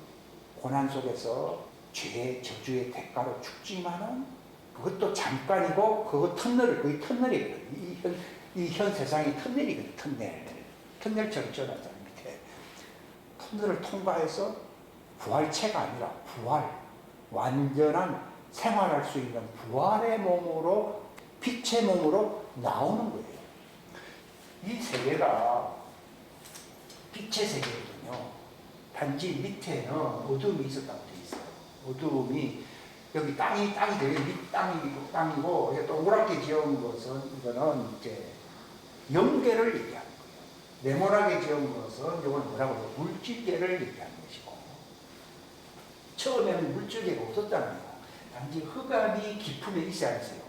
A: 고난 속에서 죄의 저주의 대가로 죽지만은 그것도 잠깐이고 그거 거의 터널이거든요. 이 현 세상이 터널이거든요. 터널처럼 지어놨잖아요. 밑에 터널을 통과해서 부활체가 아니라 완전한 생활할 수 있는 부활의 몸으로, 빛의 몸으로 나오는 거예요. 이 세계가 빛의 세계거든요. 단지 밑에는 어둠이 있었다고 돼 있어요. 어둠이 여기 땅이 되게 밑땅이고 이게 동그랗게 지은 것은 이거는 이제 영계를 얘기하는 거예요. 네모나게 지은 것은 이건 뭐라고 해요? 물질계를 얘기하는 것이고, 처음에는 물질계가 없었잖아요. 단지 흑암이 깊음에 있어야 했어요.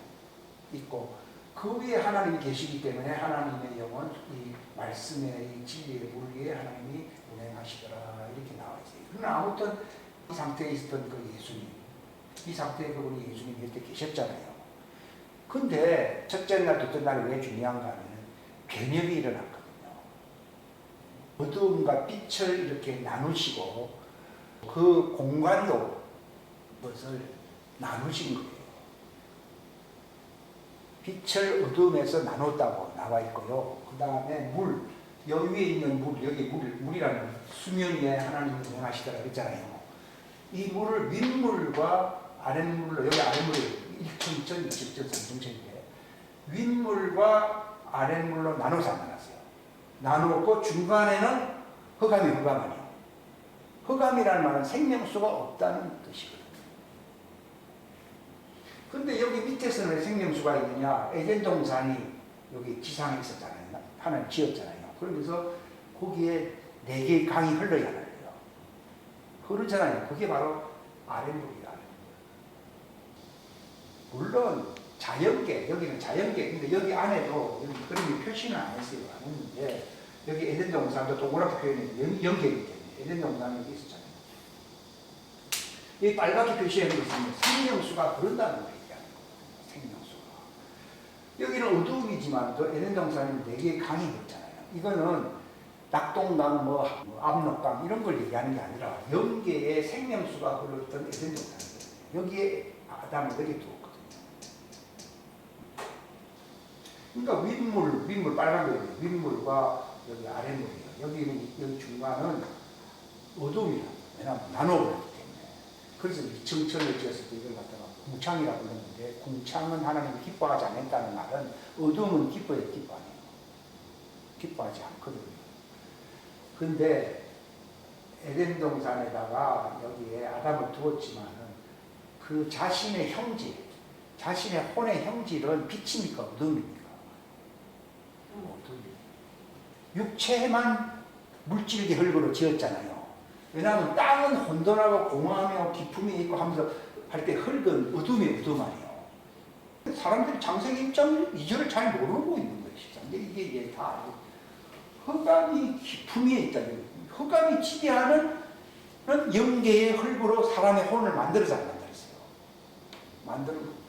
A: 있고 그 위에 하나님이 계시기 때문에 하나님의 영은 이 말씀의 이 진리의 물 위에 하나님이 운행하시더라 이렇게 나와 있어요. 그러나 아무튼 이 상태에 있었던 그 예수님, 이 상태에 그분이 예수님 곁에 계셨잖아요. 근데 첫째 날, 둘째 날이 왜 중요한가 하면 변혁이 일어났거든요. 어두움과 빛을 이렇게 나누시고 그 공간도 그것을 나누신 거예요. 빛을 어둠에서 나눴다고 나와 있고요. 그 다음에 물, 여기 위에 있는 물, 여기 물이라는 수면 위에 하나님이 운행하시더라 그랬잖아요. 이 물을 윗물과 아랫물로, 여기 아랫물이 1층, 2층, 2층, 3층인데 윗물과 아랫물로 나눠서 안 나눴어요. 나누고 중간에는 흑암이에요. 흑암이라는 말은 생명수가 없다는 뜻이거든요. 근데 여기 밑에서는 왜 생명수가 있느냐? 에덴 동산이 여기 지상에 있었잖아요. 하나님 지었잖아요. 그러면서 거기에 4개의 강이 흘러야 해요. 흐르잖아요. 그게 바로 아랫물이에요. 물론 자연계, 여기는 자연계, 근데 여기 안에도 여기 그런 표시는 안 했어요. 안 했는데 여기 에덴 동산도 동그랗게 표현해요. 연계이기 때문에 에덴 동산이 여기 있었잖아요. 이 빨갛게 표시해 놓으면 생명수가 흐른다는 거예요. 생명수가. 여기는 어두움이지만 또 에덴 동산은 4개의 강이 있잖아요. 이거는 낙동강, 압록강 이런 걸 얘기하는 게 아니라 연계의 생명수가 흘렀던 에덴 동산이거든요. 여기에 아담을 여기 두었거든요. 그러니까 윗물 빨간 거예요. 윗물과 여기 아랫물이에요. 여기 중간은 어둠이에요. 왜냐하면 나눠버렸기 때문에. 그래서 정천을 지었을 때 이걸 갖다가 궁창이라고 불렀는데, 궁창은 하나님이 기뻐하지 않는다는 말은 어둠은 기뻐해요, 기뻐 안 해요. 기뻐하지 않거든요. 근데 에덴 동산에다가 여기에 아담을 두었지만은 그 자신의 형질, 자신의 혼의 형질은 빛입니까? 어둠입니까? 어둠이에요. 육체만 물질계 흙으로 지었잖아요. 왜냐하면 땅은 혼돈하고 공허하며 기품이 있고 하면서 할 때 흙은 어둠이 어둠 아니에요. 사람들이 창세기 1장 2절을 잘 모르고 있는 거예요. 근데 이게 다 흑암이 기품에 있다. 흑암이 지배하는 영계의 흙으로 사람의 혼을 만들어서 안 만들었어요. 만드는 겁니다.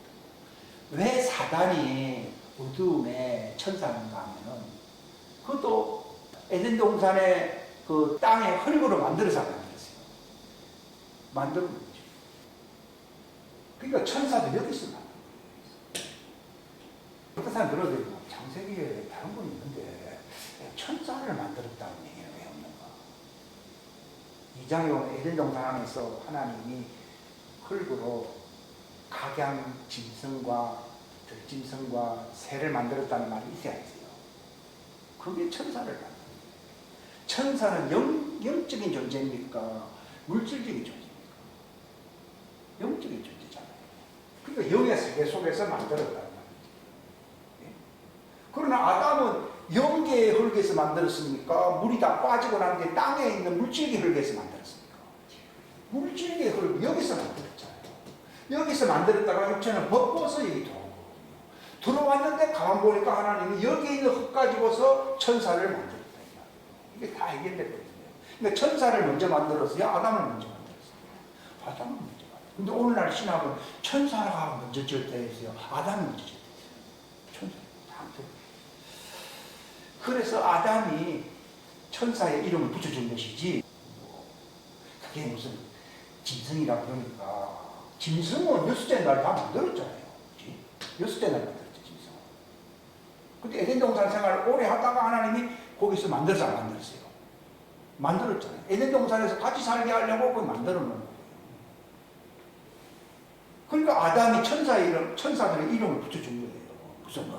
A: 왜 사단이 어두움에 천사인가 하면은 그것도 에덴 동산의 그 땅의 흙으로 만들어서 안 만들었어요. 만드는 거죠. 그러니까 천사도 여기서 만든 거예요. 어떤 사람 들어도 창세기에 다른 건 있는데 천사를 만들었다는 얘기는 왜 없는가? 2장에 보면 에덴 동산 안에서 하나님이 흙으로 각양 짐승과 들짐승과 새를 만들었다는 말이 있어야 했어요. 그게 천사를 만들어요. 천사는 영적인 존재입니까? 물질적인 존재입니까? 영적인 존재잖아요. 그러니까 영의 세계 속에서 만들었다는 말이죠. 예? 그러나 아담은 영계의 흙에서 만들었습니까? 물이 다 빠지고 난 뒤에 땅에 있는 물질계 흙에서 만들었습니까? 물질계 흙 여기서 만들었잖아요. 여기서 만들었다가 육체는 벗고서 여기 들어온 거거든요. 들어왔는데 가만 보니까 하나님이 여기 있는 흙 가지고서 천사를 만들었다. 이게 다 해결됐거든요. 그러니까 천사를 먼저 만들었어요? 아담을 먼저 만들었어요? 아담을 먼저 만들었어요. 근데 오늘날 신학은 천사가 먼저 지었다 했어요? 아담이 먼저 지었다 했어요? 천사. 그래서 아담이 천사의 이름을 붙여준 것이지, 그게 무슨 짐승이라 그러니까, 짐승은 여섯째 날 다 만들었잖아요. 그치? 여섯째 날 만들었죠, 짐승은. 근데 에덴 동산 생활을 오래 하다가 하나님이 거기서 만들어서 안 만들었어요. 만들었잖아요. 에덴 동산에서 같이 살게 하려고 그걸 만들어 놓은 거예요. 그러니까 아담이 천사들의 이름을 붙여준 거예요. 무슨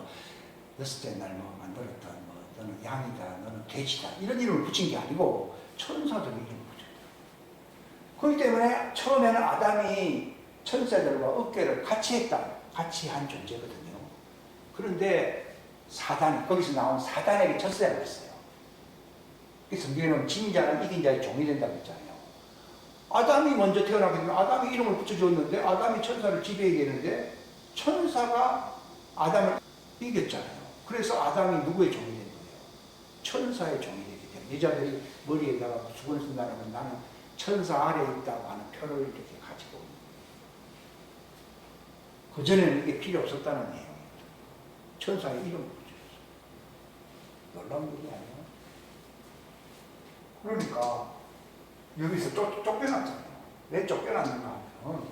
A: 여섯째 날 만들었다. 너는 양이다, 너는 돼지다, 이런 이름을 붙인 게 아니고 천사들의 이름을 붙였다. 그렇기 때문에 처음에는 아담이 천사들과 어깨를 같이 했다, 같이 한 존재거든요. 그런데 사단, 거기서 나온 사단에게 졌어야 했어요. 성경에는 진 자는 이긴 자의 종이 된다고 했잖아요. 아담이 먼저 태어나게 되면 아담이 이름을 붙여줬는데 아담이 천사를 지배하게 되는데 천사가 아담을 이겼잖아요. 그래서 아담이 누구의 종이 된 거예요? 천사의 종이 되기 때문에 여자들이 머리에다가 수건을 쓴다면 나는 천사 아래에 있다고 하는 표를 이렇게 가지고 그전에는 이게 필요 없었다는 내용이에요. 천사의 이름을 붙였어요. 놀라운 일이 아니에요. 그러니까 여기서 쫓겨났잖아요. 왜 쫓겨났는가 하면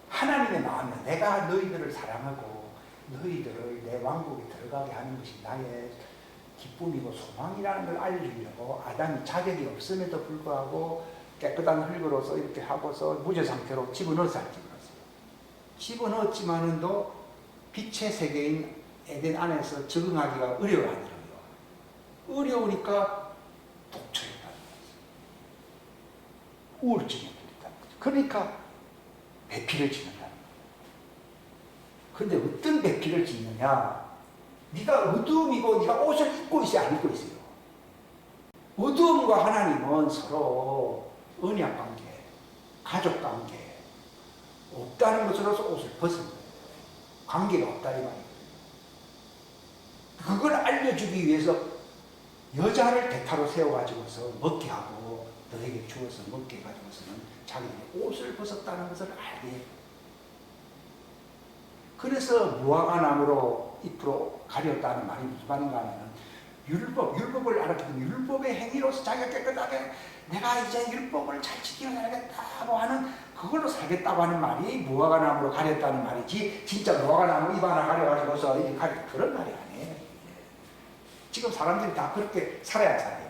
A: 하나님의 마음은 내가 너희들을 사랑하고 너희들을 내 왕국에 들어가게 하는 것이 나의 기쁨이고 소망이라는 걸 알려주려고 아담이 자격이 없음에도 불구하고 깨끗한 흙으로서 이렇게 하고서 무죄 상태로 집어넣었어요. 집어넣었지만은도 빛의 세계인 에덴 안에서 적응하기가 어려워하더라고요. 어려우니까 독처에 빠진 거죠. 우울증에 걸렸다는 거죠. 그러니까 배필을 짓는다는 거예요. 근데 어떤 배필을 짓느냐? 네가 어두움이고 네가 옷을 입고 있어요, 안 입고 있어요? 어두움과 하나님은 서로 언약 관계, 가족 관계 없다는 것으로서 옷을 벗은 거예요. 관계가 없다 이 말이에요. 그걸 알려주기 위해서 여자를 대타로 세워가지고서 먹게 하고 너에게 주어서 먹게 해가지고서는 자기들이 옷을 벗었다는 것을 알게 해요. 그래서 무화과 나무로 잎으로 가렸다는 말이 무슨 말인가 하면 율법을 알았기 때문에 율법의 행위로서 자기가 깨끗하게 내가 이제 율법을 잘 지키며 살겠다고 하는 그걸로 살겠다고 하는 말이 무화과 나무로 가렸다는 말이지 진짜 무화과 나무 잎 하나 가려가지고서 이렇게 가렸다 그런 말이 아니에요. 지금 사람들이 다 그렇게 살아야 살아요.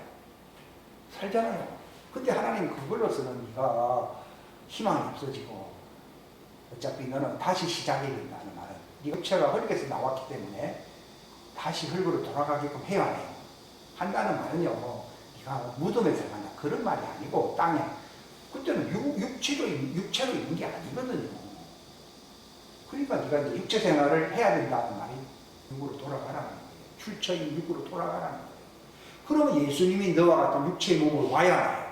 A: 살잖아요. 근데 하나님 그걸로서는 네가 희망이 없어지고 어차피 너는 다시 시작해야 된다는 말은 네 육체가 흙에서 나왔기 때문에 다시 흙으로 돌아가게끔 해야 해요. 한다는 말은요, 네가 무덤에 들어간다 그런 말이 아니고 땅에 그때는 육체로 있는 게 아니거든요. 그러니까 네가 이제 육체 생활을 해야 된다는 말이 육으로 돌아가라는 거예요. 출처인 육으로 돌아가라는 거예요. 그러면 예수님이 너와 같은 육체의 몸을 와야 해요.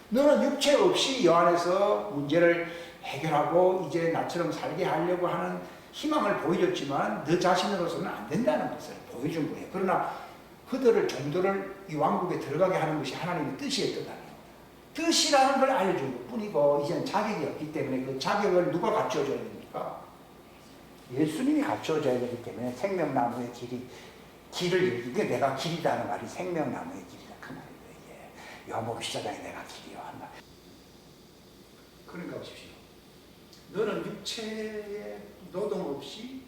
A: 너는 육체 없이 여 안에서 문제를 해결하고 이제 나처럼 살게 하려고 하는 희망을 보여줬지만 너 자신으로서는 안 된다는 것을 보여준 거예요. 그러나 그들을 종들을 이 왕국에 들어가게 하는 것이 하나님의 뜻이었던 아니에요. 뜻이라는 걸 알려준 것 뿐이고 이제는 자격이 없기 때문에 그 자격을 누가 갖춰줘야 됩니까? 예수님이 갖춰줘야 되기 때문에 생명나무의 길을 이게 내가 길이라는 말이 생명나무의 길이다 그 말이에요. 이게 요한복음 14장에 내가 길이요 한 말. 그러니까 보십시오. 너는 육체의 노동 없이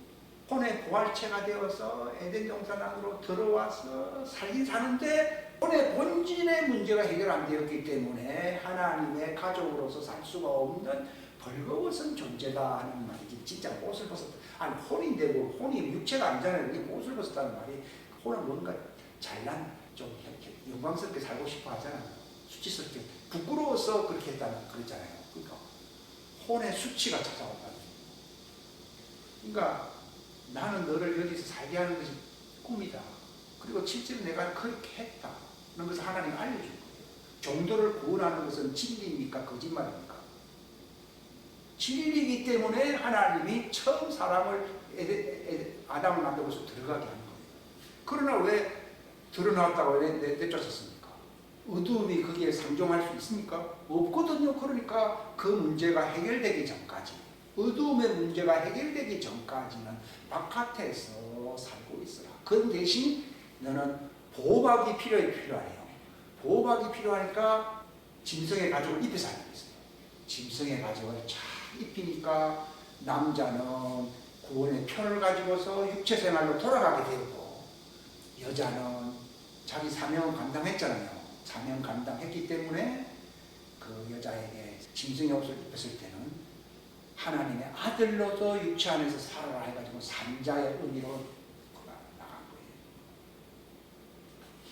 A: 혼의 부활체가 되어서 에덴 동산 안으로 들어와서 살긴 사는데 혼의 본질의 문제가 해결 안 되었기 때문에 하나님의 가족으로서 살 수가 없는 벌거벗은 존재다 하는 말이지. 진짜 옷을 벗었다. 아니 혼인데 뭐 혼이 육체가 아니잖아요. 그게 옷을 벗었다는 말이 혼은 뭔가 잘난 좀 이렇게 영광스럽게 살고 싶어 하잖아요. 수치스럽게 부끄러워서 그렇게 했다는 그랬잖아요. 그러니까 혼의 수치가 찾아왔다는. 그러니까 나는 너를 여기서 살게 하는 것이 꿈이다. 그리고 실제로 내가 그렇게 했다. 그런 것을 하나님 알려준 거예요. 종도를 구원하는 것은 진리입니까? 거짓말입니까? 진리이기 때문에 하나님이 처음 사람을 아담을 만들어서 들어가게 하는 거예요. 그러나 왜 드러났다고 내쫓았습니까? 어두움이 거기에 상종할 수 있습니까? 없거든요. 그러니까 그 문제가 해결되기 전까지 어두움의 문제가 해결되기 전까지는 바깥에서 살고 있어라. 그 대신 너는 보호막이 필요해요. 보호막이 필요하니까 짐승의 가죽을 입혀서 살고 있어요. 짐승의 가죽을 잘 입히니까 남자는 구원의 편을 가지고서 육체 생활로 돌아가게 되고 여자는 자기 사명을 감당했잖아요. 사명 감당했기 때문에 그 여자에게 짐승의 옷을 입혔을 때는 하나님의 아들로서 육체 안에서 살아라 해가지고 산자의 의미로 나간 거예요.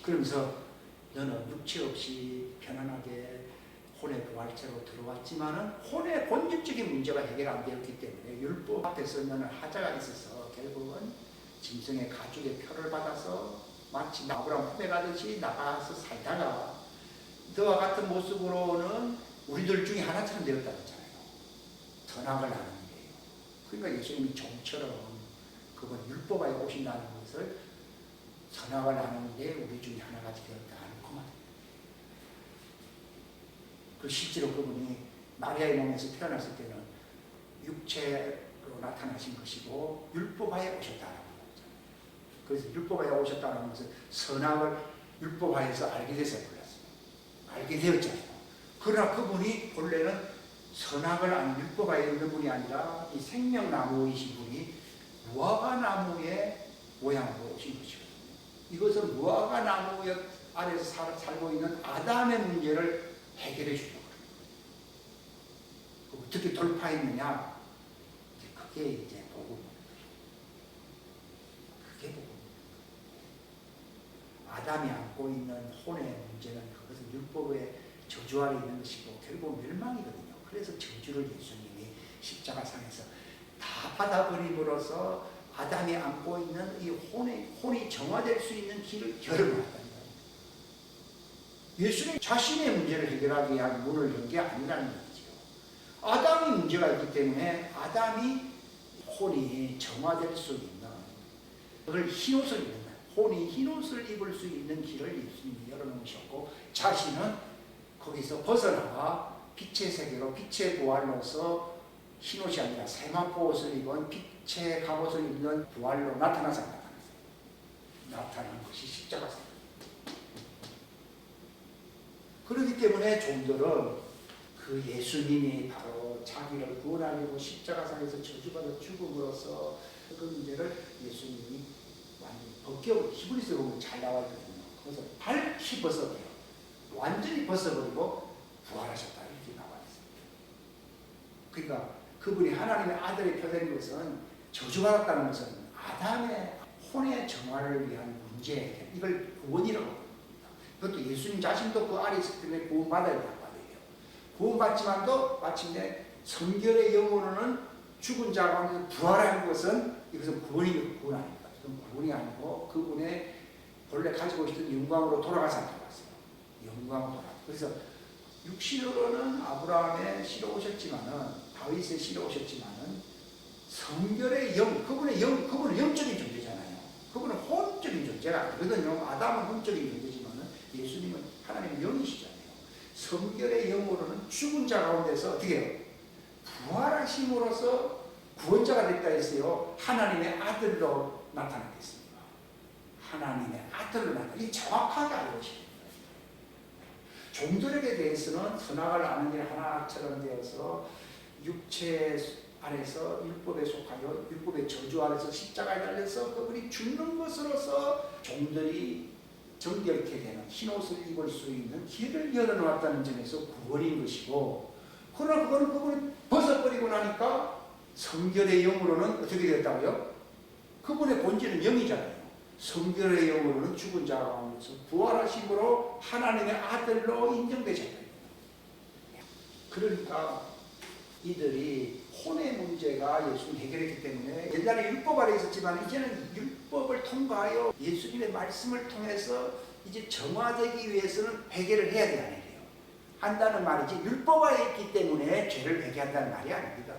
A: 그러면서 너는 육체 없이 편안하게 혼의 부활체로 들어왔지만은 혼의 본질적인 문제가 해결 안 되었기 때문에 율법 앞에서 너는 하자가 있어서 결국은 짐승의 가죽의 표를 받아서 마치 아브라함 품에 가듯이 나가서 살다가 너와 같은 모습으로는 우리들 중에 하나처럼 되었다고 했잖아요. 선악을 하는 일이에요. 그러니까 예수님이 종처럼 그분 율법하에 오신다는 것을
B: 선악을 아는데 우리 중에 하나가 되었다 하는 그 말. 그 실제로 그분이 마리아의 몸에서 태어났을 때는 육체로 나타나신 것이고 율법하에 오셨다라고 하잖아요. 그래서 율법하에 오셨다는 것은 선악을 율법하에서 알게 돼서 불렀어요. 알게 되었잖아요. 그러나 그분이 본래는 선악을 아는 율법하에 있는 분이 아니라 이 생명나무이신 분이 무화과나무의 모양으로 오신 것이거든요. 이것은 무화과나무 아래서 살고 있는 아담의 문제를 해결해 주려고 합니다. 어떻게 돌파했느냐? 그게 이제 복음입니다. 그게 복음입니다. 아담이 안고 있는 혼의 문제는 그것은 율법의 저주 아래 있는 것이고 결국 멸망이거든요. 그래서 저주를 예수님이 십자가상에서 다 받아버림으로써 아담이 안고 있는 이 혼이 정화될 수 있는 길을 열어놓았다는 거예요. 예수님 자신의 문제를 해결하기 위한 문을 연 게 아니라는 거죠. 아담이 문제가 있기 때문에 아담이 혼이 정화될 수 있는, 그걸 흰옷을 입는, 혼이 흰옷을 입을 수 있는 길을 예수님이 열어놓으셨고 자신은 거기서 벗어나와 빛의 세계로 빛의 부활로서 흰옷이 아니라 세마포 옷을 입은 빛의 갑옷을 입는 부활로 나타나는 것이 십자가입니다. 그렇기 때문에 종들은 그 예수님이 바로 자기를 구원하려고 십자가상에서 저주받아 죽음으로써 그 문제를 예수님이 완전히 벗겨, 히브리서 보면 잘 나와 있거든요. 그래서 밝히 벗어버려, 완전히 벗어버리고 부활하셨다 이렇게 나와 있습니다. 그러니까 그분이 하나님의 아들이 표된 것은 저주받았다는 것은 아담의 혼의 정화를 위한 문제, 이걸 구원이라고 합니다. 그것도 예수님 자신도 그 아래 있기 때문에 구원받아야 된다고 하네요. 구원받지만도 마침내 성결의 영으로는 죽은 자 가운데서 부활하는 것은 이것은 구원이 구원 아닙니다. 이건 구원이 아니고 그분의 본래 가지고 있던 영광으로 돌아가서 왔어요. 영광으로 돌아가. 그래서 육신으로는 아브라함의 씨로 오셨지만은 다윗의 씨로 오셨지만은 성결의 영, 그분은 영적인 존재잖아요. 그분은 혼적인 존재가 아니거든요. 아담은 혼적인 존재지만은 예수님은 하나님의 영이시잖아요. 성결의 영으로는 죽은 자 가운데서 어떻게 해요? 부활하심으로써 구원자가 됐다 했어요. 하나님의 아들로 나타나겠습니다. 하나님의 아들로 나타나. 이 정확하게 알고 계십니다. 종들에게 대해서는 선악을 아는 일 하나처럼 되어서 육체 안에서 율법에 속하여 율법의 저주 아래서 십자가에 달려서 그분이 죽는 것으로서 종들이 정결케 되는 흰옷을 입을 수 있는 길을 열어놓았다는 점에서 구원인 것이고, 그러나 그분이 벗어버리고 나니까 성결의 영으로는 어떻게 되었다고요? 그분의 본질은 영이잖아요. 성결의 영으로는 죽은 자 가운데서 부활하심으로 하나님의 아들로 인정되셨다. 그러니까 이들이 혼의 문제가 예수님이 해결했기 때문에 옛날에 율법 아래 있었지만 이제는 율법을 통과하여 예수님의 말씀을 통해서 이제 정화되기 위해서는 회개를 해야 되는 일이에요. 한다는 말이지 율법 아래 있기 때문에 죄를 회개한다는 말이 아닙니다.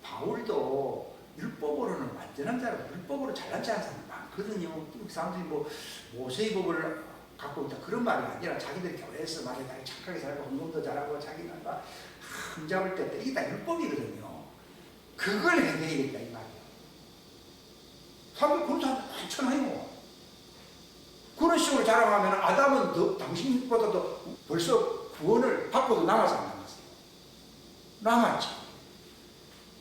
B: 바울도 율법으로는 완전한 자라고 율법으로 잘난 자는 사람이 많거든요. 그 사람들이 뭐 모세의 법을 갖고 있다 그런 말이 아니라 자기들 교회에서 말해 다 착하게 살고 헌금도 잘하고 자기는 막 흠잡을 때 이게 다 율법이거든요. 그걸 해결해야겠다 이 말이에요. 사람들이 그런 사람들 많잖아요. 그런 식으로 자랑하면 아담은 당신보다도 벌써 구원을 받고도 남아서 안 남았어요. 남았지.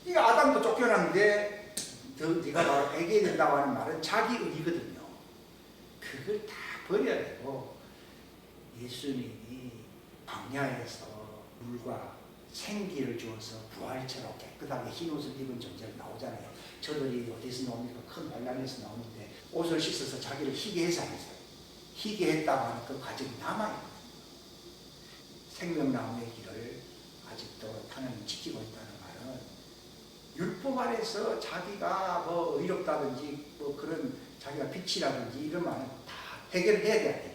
B: 이 아담도 쫓겨났는데 네가 바로 애게 된다고 하는 말은 자기 의거든요. 그걸 다 버려야 되고 예수님이 광야에서 물과 생기를 주어서 부활처럼 깨끗하게 흰옷을 입은 존재로 나오잖아요. 저들이 어디서 나옵니까? 큰 반란에서 나오는데 옷을 씻어서 자기를 희게 해서 안 했어요. 희게 했다고 하는 그 과정이 남아있거든요. 생명나무의 길을 아직도 하나님 지키고 있다는 말은 율법 안에서 자기가 뭐 의롭다든지 뭐 그런 자기가 빛이라든지 이런 말은 다 해결을 해야 돼요.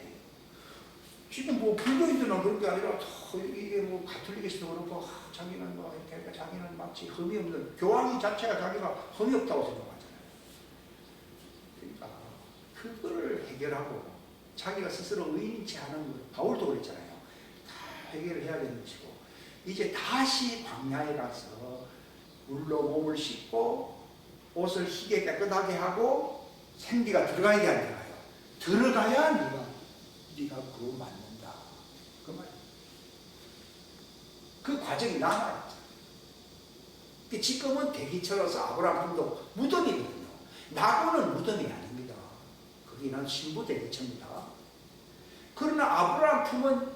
B: 지금 뭐 불교인들은 그런 게 아니라 이게 뭐 가톨릭에서도 그렇고 자기는 뭐 이렇게 자기는 마치 흠이 없는 교황이 자체가 자기가 흠이 없다고 생각하잖아요. 그러니까 그거를 해결하고 자기가 스스로 의인치 않은 걸 바울도 그랬잖아요. 다 해결을 해야 되는 것이고 이제 다시 광야에 가서 물로 몸을 씻고 옷을 희게 깨끗하게 하고 생기가 들어가야 돼 안 들어가요? 들어가야 네가 그거 맞는다. 그 말이에요. 그 과정이 남아있죠. 지금은 대기처로서 아브라함도 무덤이거든요. 나고는 무덤이 아닙니다. 거기는 신부 대기처입니다. 그러나 아브라함 품은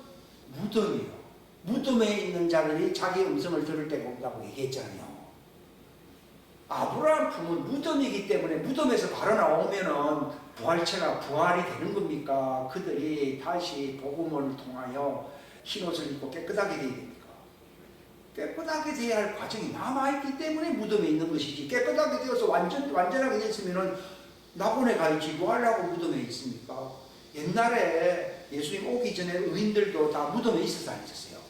B: 무덤이에요. 무덤에 있는 자들이 자기 음성을 들을 때가 온다고 얘기했잖아요. 아브라함 품은 무덤이기 때문에 무덤에서 바로 나오면은 부활체가 부활이 되는 겁니까? 그들이 다시 복음을 통하여 흰옷을 입고 깨끗하게 되어야 됩니까? 깨끗하게 되어야 할 과정이 남아있기 때문에 무덤에 있는 것이지 깨끗하게 되어서 완전하게 됐으면은 낙원에 가야지 뭐 하려고 무덤에 있습니까? 옛날에 예수님 오기 전에 의인들도 다 무덤에 있었어 안 있었어요?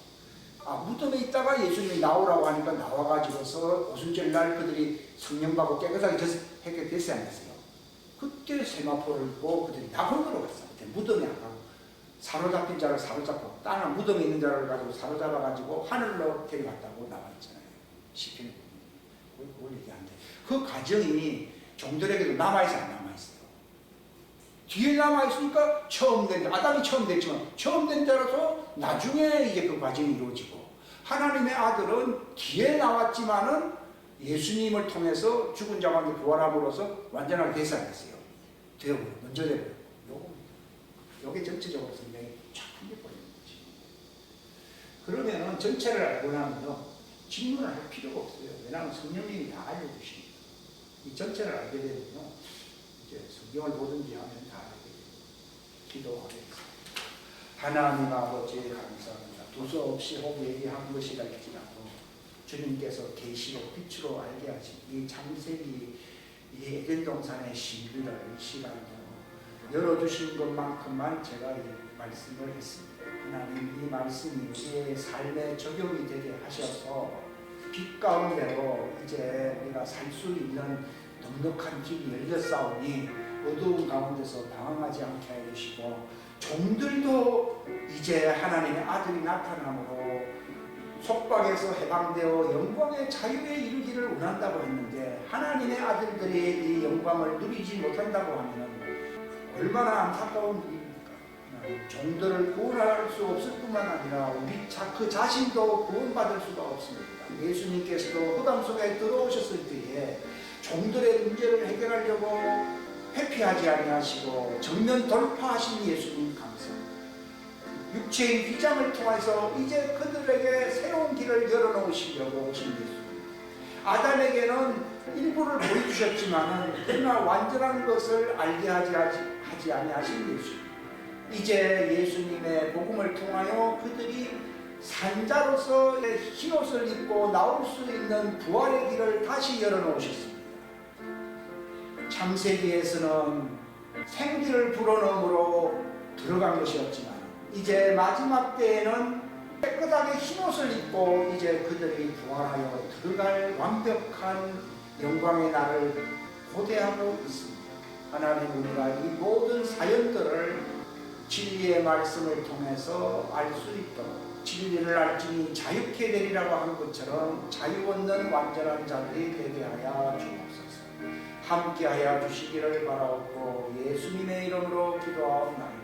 B: 무덤에 있다가 예수님이 나오라고 하니까 나와가지고서 오순절 날 그들이 성령 받고 깨끗하게 했게 됐어요 안 됐어요? 그때 세마포를 입고 그들이 낙원으로 갔어요. 그때 무덤에 안 가고 사로잡힌 자를 사로잡고 다른 무덤에 있는 자를 가지고 사로잡아가지고 하늘로 데려갔다고 나와 있잖아요. 시편에 보면 그걸 얘기하는데 그 과정이 종들에게도 남아있어 안 남아있어요? 뒤에 남아있으니까 아담이 처음 됐지만 처음 된 자라서 나중에 이제 그 과정이 이루어지고 하나님의 아들은 뒤에 나왔지만은 예수님을 통해서 죽은 자 가운데 부활함으로써 완전하게 됐어 안 됐어요? 되어버려 먼저 되어버려 요게 전체적으로 성경이 쫙 풀려버리는 거지. 그러면은 전체를 알고 나면요 질문을 할 필요가 없어요. 왜냐하면 성령님이 다 알려주시니까. 이 전체를 알게 되면요 이제 성경을 보든지 하면 다 알게 됩니다. 기도하겠습니다. 하나님 아버지 감사합니다. 두서없이 혹 얘기한 것이라 할지라도 주님께서 계시로 빛으로 알게 하신 이 창세기 이 에덴 동산의 신비를 시간으로 열어주신 것만큼만 제가 이 말씀을 했습니다. 하나님 이 말씀이 우리의 삶에 적용이 되게 하셔서 빛 가운데로 이제 우리가 살 수 있는 넉넉한 길이 열렸사오니 어두운 가운데서 방황하지 않게 해주시고 종들도 이제 하나님의 아들이 나타남으로 속박에서 해방되어 영광의 자유에 이르기를 원한다고 했는데 하나님의 아들들이 이 영광을 누리지 못한다고 하면 얼마나 안타까운 일입니까? 종들을 구원할 수 없을 뿐만 아니라 우리 그 자신도 구원받을 수가 없습니다. 예수님께서도 흑암 속에 들어오셨을 때에 종들의 문제를 해결하려고 회피하지 아니하시고 정면 돌파하신 예수님 감사합니다. 육체의 휘장을 통해서 이제 그들에게 새로운 길을 열어놓으시려고 오신 예수님. 아담에게는 일부를 보여주셨지만 그러나 완전한 것을 알게 하지 아니하신 예수님. 이제 예수님의 복음을 통하여 그들이 산자로서 흰옷을 입고 나올 수 있는 부활의 길을 다시 열어놓으셨습니다. 창세기에서는 생기를 불어넣음으로 들어간 것이었지만 이제 마지막 때에는 깨끗하게 흰옷을 입고 이제 그들이 부활하여 들어갈 완벽한 영광의 날을 고대하고 있습니다. 하나님 우리가 이 모든 사연들을 진리의 말씀을 통해서 알 수 있도록 진리를 알지니 자유케 되리라고 한 것처럼 자유 얻는 완전한 자들이 되게 하여 주옵소서. 함께 하여 주시기를 바라옵고 예수님의 이름으로 기도하옵나이다.